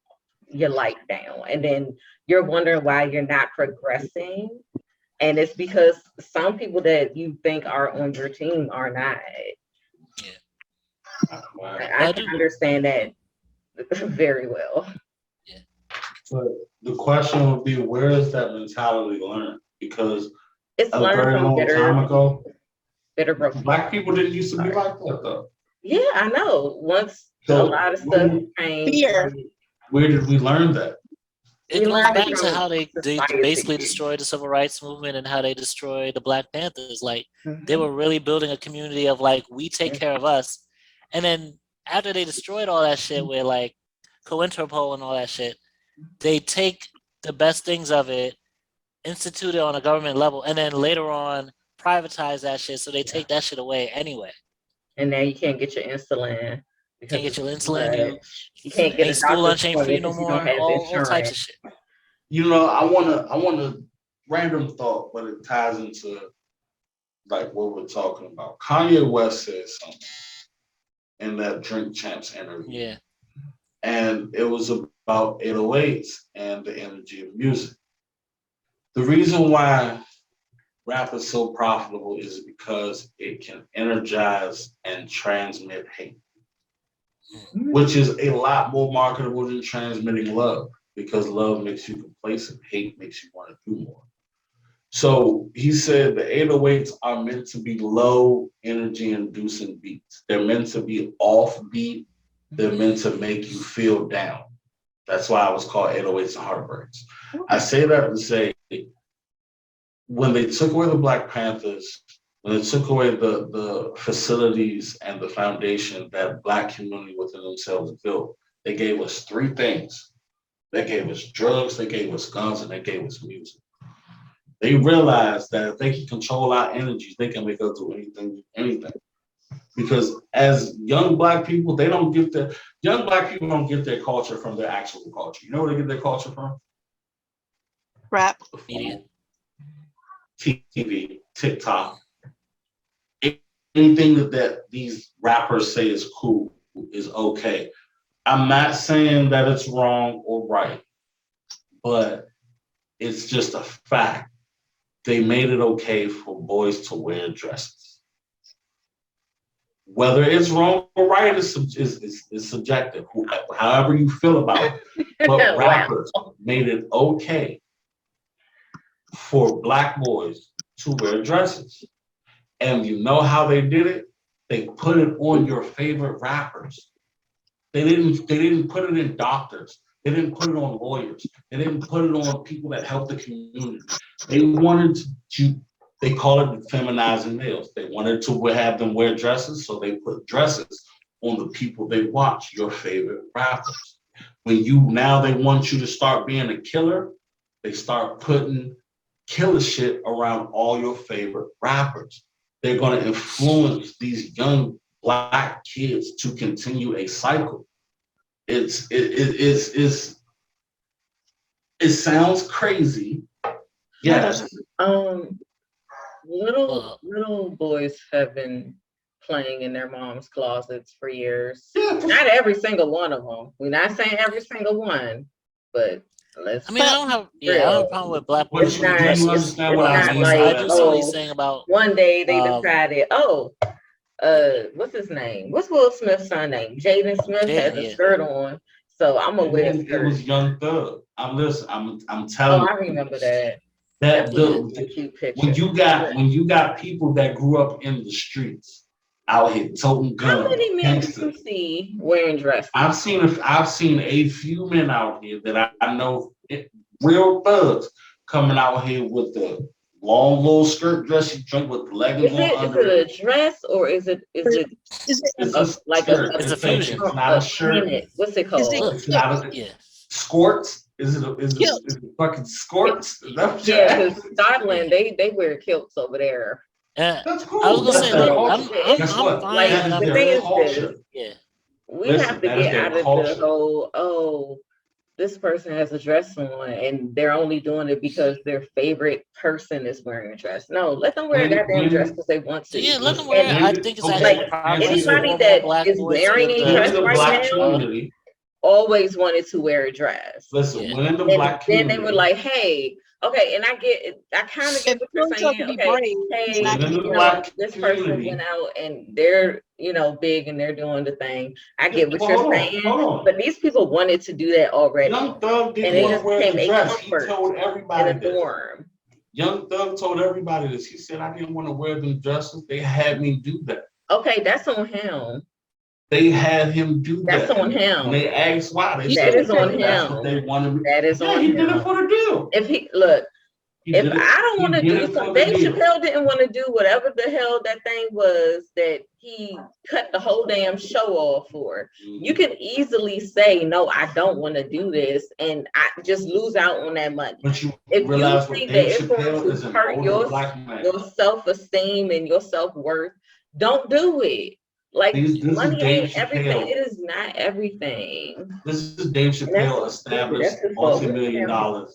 your life down. And then you're wondering why you're not progressing. And it's because some people that you think are on your team are not. Yeah. I can understand that very well. Yeah. But the question would be, where is that mentality learned? Because it's a very long time ago, bitter broken. Black people didn't used to be like that though. Yeah, I know. Once So a lot of stuff came. Fear. Where did we learn that? It We goes learn back to from how they society. basically destroyed the civil rights movement and how they destroyed the Black Panthers. Like they were really building a community of like, we take care of us. And then after they destroyed all that shit with like COINTERPOL and all that shit, they take the best things of it, institute it on a government level, and then later on privatize that shit. So they take that shit away anyway. And now you can't get your insulin. Can't get your insulin. You can't get a school lunch doctor's ain't free no appointment because you more. don't have All types of insurance. shit. You know, I wanna random thought, but it ties into like what we're talking about. Kanye West said something in that Drink Champs interview. Yeah. And it was about 808s and the energy of music. The reason why rap is so profitable is because it can energize and transmit hate, which is a lot more marketable than transmitting love, because love makes you complacent, hate makes you want to do more. So he said the 808s are meant to be low energy inducing beats. They're meant to be offbeat. They're meant to make you feel down. That's why it was called 808s and Heartbreaks. I say that to say, when they took away the Black Panthers, when they took away the facilities and the foundation that Black community within themselves built, they gave us three things. They gave us drugs, they gave us guns, and they gave us music. They realized that if they can control our energies, they can make us do anything. Because as young Black people, young Black people don't get their culture from their actual culture. You know where they get their culture from? Rap. Media. TV, TikTok. Anything that these rappers say is cool, is okay. I'm not saying that it's wrong or right, but it's just a fact. They made it okay for boys to wear dresses. Whether it's wrong or right is subjective, however you feel about it. But rappers made it okay for Black boys to wear dresses. And you know how they did it? They put it on your favorite rappers. They didn't put it in doctors. They didn't put it on lawyers. They didn't put it on people that help the community. They wanted to, they call it feminizing males. They wanted to have them wear dresses, so they put dresses on the people they watch, your favorite rappers. Now they want you to start being a killer, they start putting killer shit around all your favorite rappers. They're going to influence these young Black kids to continue a cycle. It sounds crazy. Yes. Little boys have been playing in their mom's closets for years. Not every single one of them. We're not saying every single one, but I don't have a problem with Black boys. It's not like, saying about one day they decided, what's his name? What's Will Smith's son name? Jaden Smith has a skirt on, so I'm gonna wear a skirt. It was Young Thug. I'm telling you. I remember that. A cute picture. When you got people that grew up in the streets out here toting guns. How many men do you see wearing dresses? I've seen a few men out here that I know, real thugs, coming out here with the long little skirt dress you drink with the leggings on under. Is it a dress or is it it's a fusion? It's not a shirt. What's it called? It's not a skirts. Is it fucking skirts? Yeah, because Scotland, they wear kilts over there. That's cool. I was gonna say, I'm fine. Like, the thing is this. Yeah. We have to get out of the whole, this person has a dress on and they're only doing it because their favorite person is wearing a dress. No, let them wear that damn dress because they want to. Yeah, let them wear it. I think it's like anybody that is wearing a dress right now always wanted to wear a dress. Listen, when the Black community, then they were like, hey, okay, and I kind of get what you're saying. Okay, hey, this person went out and they're, big and they're doing the thing. I get what you're saying, but these people wanted to do that already. Young Thug didn't and it wear just the dress. He told everybody in a dorm. Young Thug told everybody this. He said, I didn't want to wear them dresses. They had me do that. Okay, that's on him. They had him do that. That's on him. And they asked why. They That said is on that's him. what they wanted. That is on he him. did it for the deal. If he look, if I don't want to do something, Dave Chappelle didn't want to do whatever the hell that thing was that he cut the whole damn show off for. You can easily say, no, I don't want to do this, and I just lose out on that money. But you if realize you what think Dave that it's Chappelle going is to an hurt older black man. your self-esteem and your self-worth, don't do it. Like, this money ain't Chappelle. everything. It is not everything. This is Dave Chappelle established multi-million-dollar.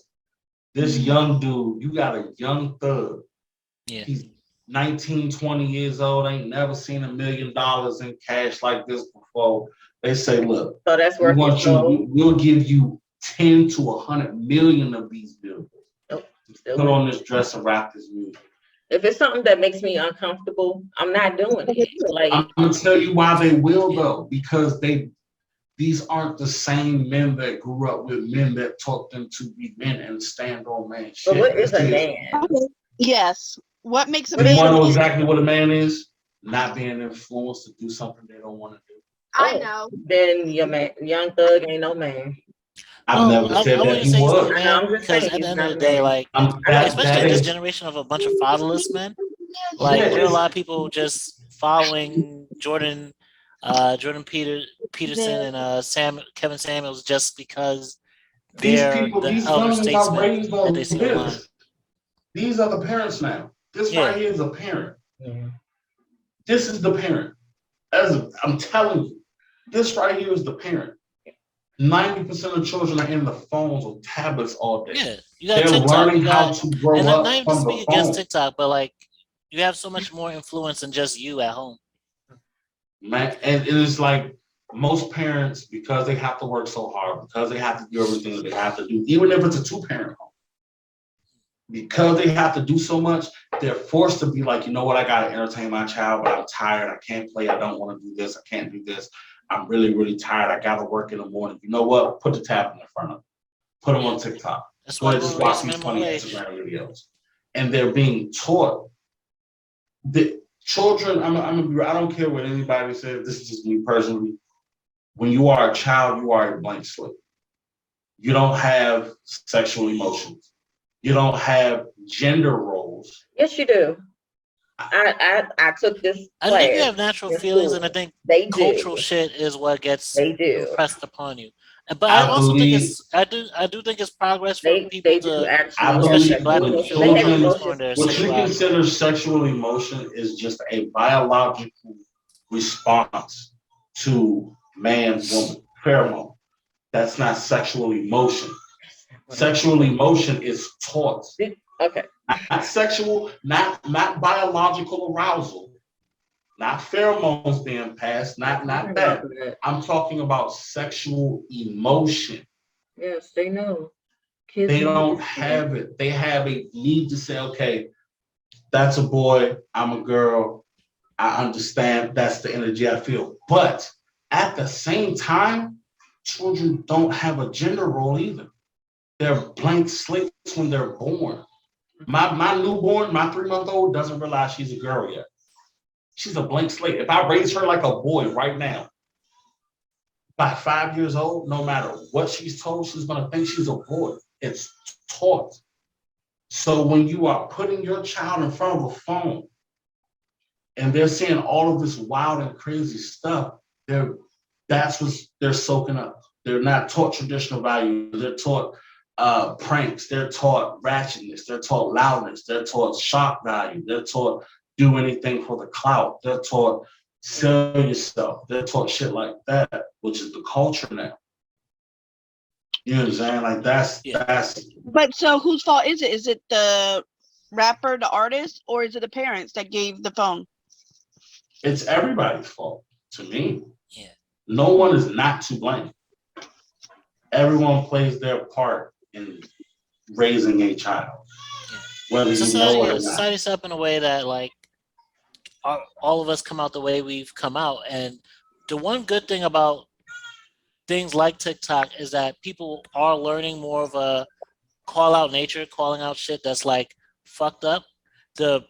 This young dude, you got a young thug. Yeah. He's 19, 20 years old, ain't never seen $1 million in cash like this before. They say, look, so that's worth we'll give you 10 to 100 million of these bills. Put on this dress and rap this music. If it's something that makes me uncomfortable, I'm not doing it. Like, I'm gonna tell you why they will though, because these aren't the same men that grew up with men that taught them to be men and stand on man shit. But what is a man? Yes. What makes a You man? want to know exactly what a man is? Not being influenced to do something they don't want to do. I know. Then your man, young thug ain't no man. I've never said that he was. Because at the end of the day, like, especially in this generation of a bunch of fatherless men, like there are a lot of people just following Jordan Peterson and Kevin Samuels just because they're the elder statesmen that they see online. These are the parents now. This right here is a parent. Yeah. This is the parent. I'm telling you, this right here is the parent. 90% of children are in the phones or tablets all day. Yeah, you got They're TikTok, learning how to grow and up not even from speak the phone. against TikTok, but like you have so much more influence than just you at home. Man, and it's like most parents, because they have to work so hard, because they have to do everything that they have to do, even if it's a two-parent home, because they have to do so much, they're forced to be like, you know what, I gotta entertain my child, but I'm tired, I can't play, I don't want to do this, I can't do this. I'm really, really tired. I gotta work in the morning. You know what? Put the tablet in front of them. Put them on TikTok. That's why just watch these funny Instagram videos. And they're being taught. The children, I don't care what anybody says. This is just me personally. When you are a child, you are a blank slate. You don't have sexual emotions. You don't have gender roles. Yes, you do. I took this class. I think you have natural feelings, and I think cultural shit is what gets impressed upon you. But I also think I do think it's progress for people to, especially black people, feel comfortable in their what you consider sexual emotion is just a biological response to man, woman, pheromone. That's not sexual emotion. Sexual emotion is taught. Okay. Not sexual, not biological arousal, not pheromones being passed, not that. I'm talking about sexual emotion. Yes, they know. Kids they don't have it. They have a need to say, okay, that's a boy, I'm a girl, I understand, that's the energy I feel. But at the same time, children don't have a gender role either. They're blank slates when they're born. My newborn, my 3-month-old doesn't realize she's a girl yet. She's a blank slate. If I raise her like a boy right now, by 5 years old, no matter what she's told, she's gonna think she's a boy. It's taught. So when you are putting your child in front of a phone and they're seeing all of this wild and crazy stuff, that's what they're soaking up. They're not taught traditional values. They're taught pranks, they're taught ratchetness, they're taught loudness, they're taught shock value, they're taught do anything for the clout, they're taught sell yourself, they're taught shit like that, which is the culture now. You know what I'm saying? Like that's But so whose fault is it? Is it the rapper, the artist, or is it the parents that gave the phone? It's everybody's fault to me. Yeah. No one is not to blame. Everyone plays their part in raising a child. Whether you know it or not. Society's set up in a way that like all of us come out the way we've come out. And the one good thing about things like TikTok is that people are learning more of a call out nature, calling out shit that's like fucked up. The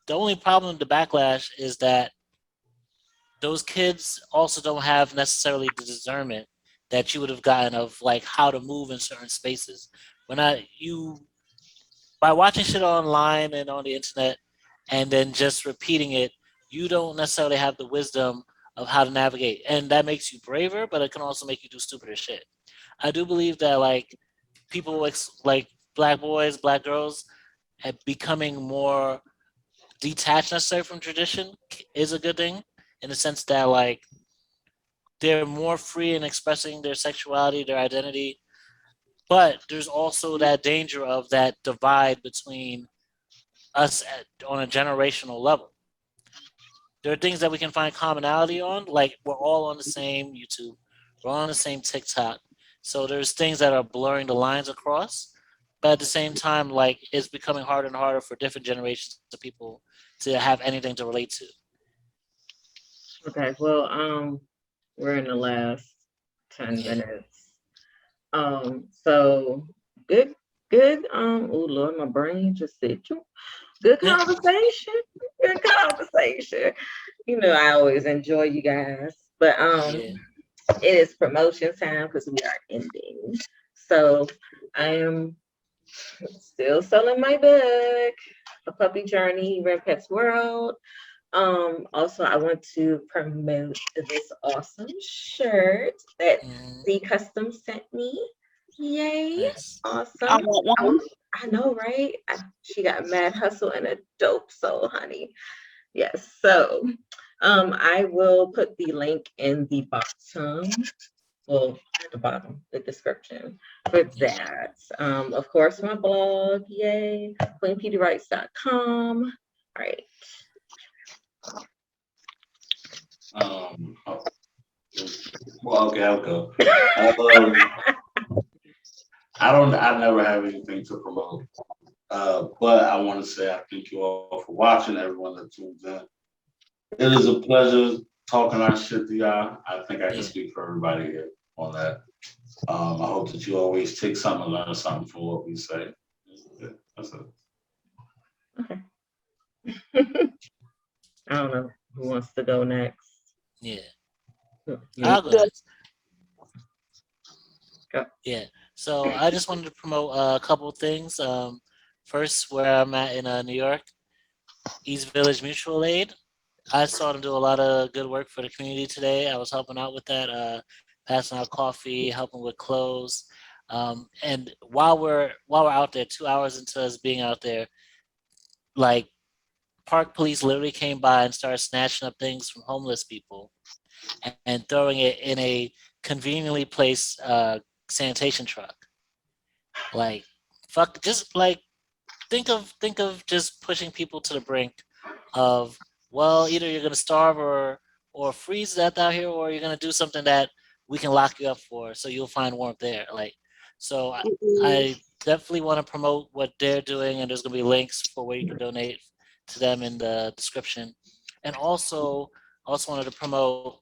only problem with the backlash is that those kids also don't have necessarily the discernment that you would have gotten of like how to move in certain spaces. When you by watching shit online and on the internet and then just repeating it, you don't necessarily have the wisdom of how to navigate, and that makes you braver, but it can also make you do stupider shit. I do believe that like people like black boys, black girls, becoming more detached necessarily from tradition is a good thing in the sense that like they're more free in expressing their sexuality, their identity, but there's also that danger of that divide between us on a generational level. There are things that we can find commonality on, like we're all on the same YouTube, we're all on the same TikTok. So there's things that are blurring the lines across, but at the same time, like it's becoming harder and harder for different generations of people to have anything to relate to. Okay, well, we're in the last 10 minutes. So good. Oh Lord, my brain just said, good conversation. Good conversation. You know, I always enjoy you guys, but it is promotion time because we are ending. So I am still selling my book, A Puppy Journey, Red Pet's World. Also, I want to promote this awesome shirt that C Custom sent me. Yay! Nice. Awesome. I want one. I know, right? She got mad hustle and a dope soul, honey. Yes. So, I will put the link in the bottom. Well, at the bottom, the description for that. Of course, my blog, yay, queenpedii.com. All right. Well, okay, I'll go. I never have anything to promote. But I want to say I thank you all for watching, everyone that tunes in. It is a pleasure talking our shit to y'all. I think I can speak for everybody here on that. I hope that you always take something and learn something from what we say. Yeah, that's it. Okay. I don't know who wants to go next. Yeah. I'll go next. Yeah. So I just wanted to promote a couple of things. First, where I'm at in New York, East Village Mutual Aid. I saw them do a lot of good work for the community today. I was helping out with that, passing out coffee, helping with clothes. And while we're out there, 2 hours into us being out there, like park police literally came by and started snatching up things from homeless people and throwing it in a conveniently placed sanitation truck. Like, fuck, just like think of just pushing people to the brink of, well, either you're gonna starve or freeze to death out here, or you're gonna do something that we can lock you up for, so you'll find warmth there. Like, so I definitely want to promote what they're doing, and there's gonna be links for where you can donate to them in the description. And also wanted to promote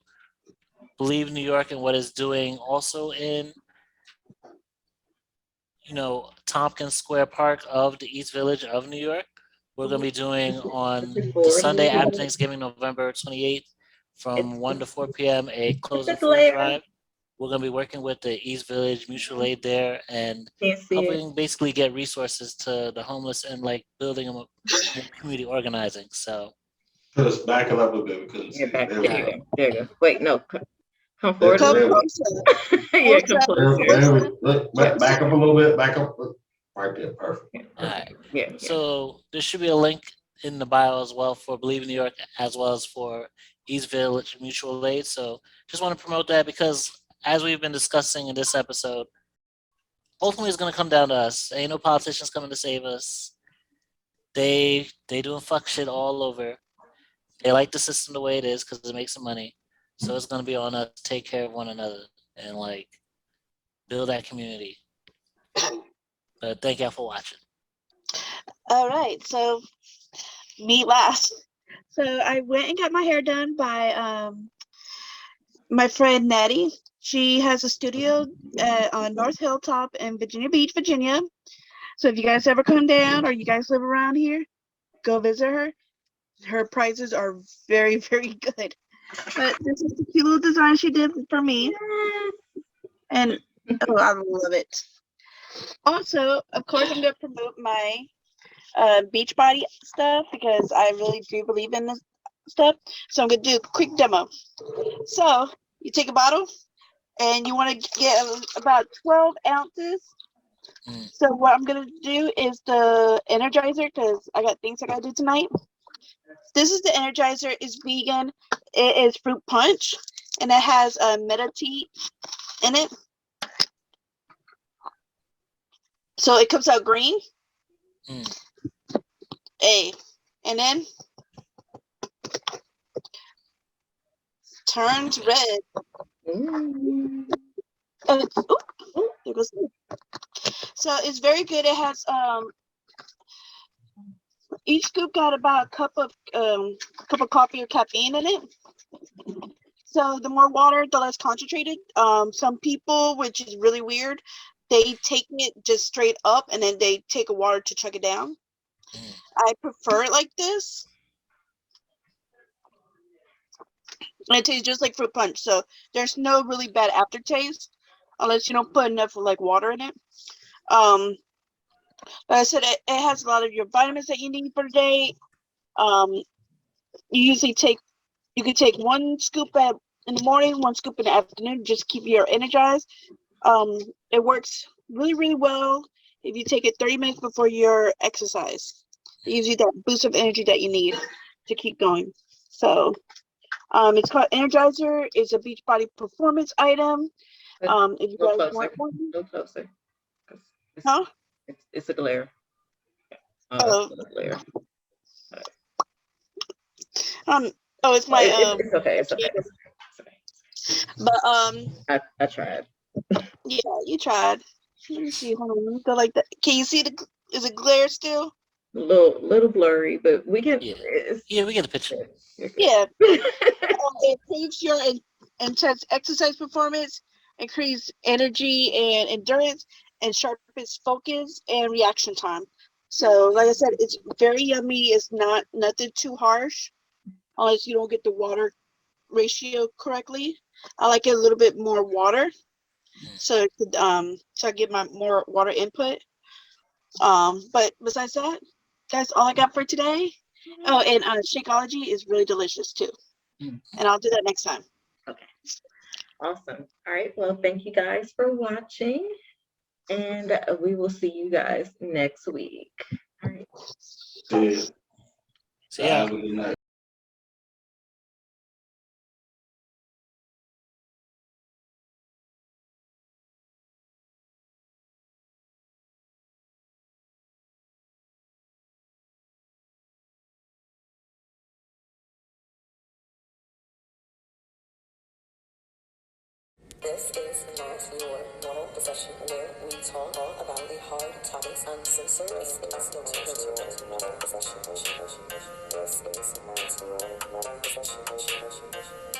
Believe New York and what it's doing also in Tompkins Square Park of the East Village of New York. We're going to be doing on the Sunday after Thanksgiving, November 28th, from 1 to 4 p.m. a closing food drive. We're going to be working with the East Village Mutual Aid there and helping basically get resources to the homeless and like building them up, community organizing. So just back it up a bit because there you go. Wait, no. Come forward. Yeah, come forward. Back up a little bit. Back up. Right there. Perfect. All right. Yeah. So there should be a link in the bio as well for Believe New York as well as for East Village Mutual Aid. So just want to promote that because as we've been discussing in this episode, ultimately it's going to come down to us. Ain't no politicians coming to save us. They doing fuck shit all over. They like the system the way it is because it makes them money. So it's going to be on us to take care of one another and like build that community. But thank y'all for watching. All right, so me last. So I went and got my hair done by my friend Natty. She has a studio on North Hilltop in Virginia Beach, Virginia. So if you guys ever come down or you guys live around here, go visit her. Her prices are very, very good. But this is the cute little design she did for me. And oh, I love it. Also, of course, I'm going to promote my Beachbody stuff because I really do believe in this stuff. So I'm going to do a quick demo. So you take a bottle and you want to get about 12 ounces. So what I'm going to do is the Energizer because I got things I got to do tonight. This is the Energizer. It's vegan. It is fruit punch and it has a meta tea in it. So it comes out green. And then turns red. There goes. So it's very good. It has each scoop got about a cup of coffee or caffeine in it. So the more water, the less concentrated. Some people, which is really weird, they take it just straight up and then they take a water to chug it down. I prefer it like this. And it tastes just like fruit punch. So there's no really bad aftertaste unless you don't put enough like water in it. Like I said, it has a lot of your vitamins that you need for the day. You can take one scoop in the morning, one scoop in the afternoon, just keep you energized. It works really, really well if you take it 30 minutes before your exercise. It gives you that boost of energy that you need to keep going. So it's called Energizer. It's a Beachbody performance item. If you guys want one, go closer. Huh? It's a glare. Oh. It's a glare. It's my It's okay. It's okay. But I tried. Yeah, you tried. Let me see. Hold on. Let me go like that. Can you see is it glare still? Little blurry, but we can. Yeah, we get the picture. Yeah. It improves your intense exercise performance, increase energy and endurance, and sharpens focus and reaction time. So, like I said, it's very yummy. It's nothing too harsh, unless you don't get the water ratio correctly. I like it a little bit more water, so I get my more water input. But besides that, that's all I got for today. Oh, and Shakeology is really delicious too. And I'll do that next time. Okay. Awesome. All right. Well, thank you guys for watching. And we will see you guys next week. All right. See ya. Good night. This is not your normal discussion where we talk all about the hard topics uncensored. This is not your normal discussion. This is not your normal discussion.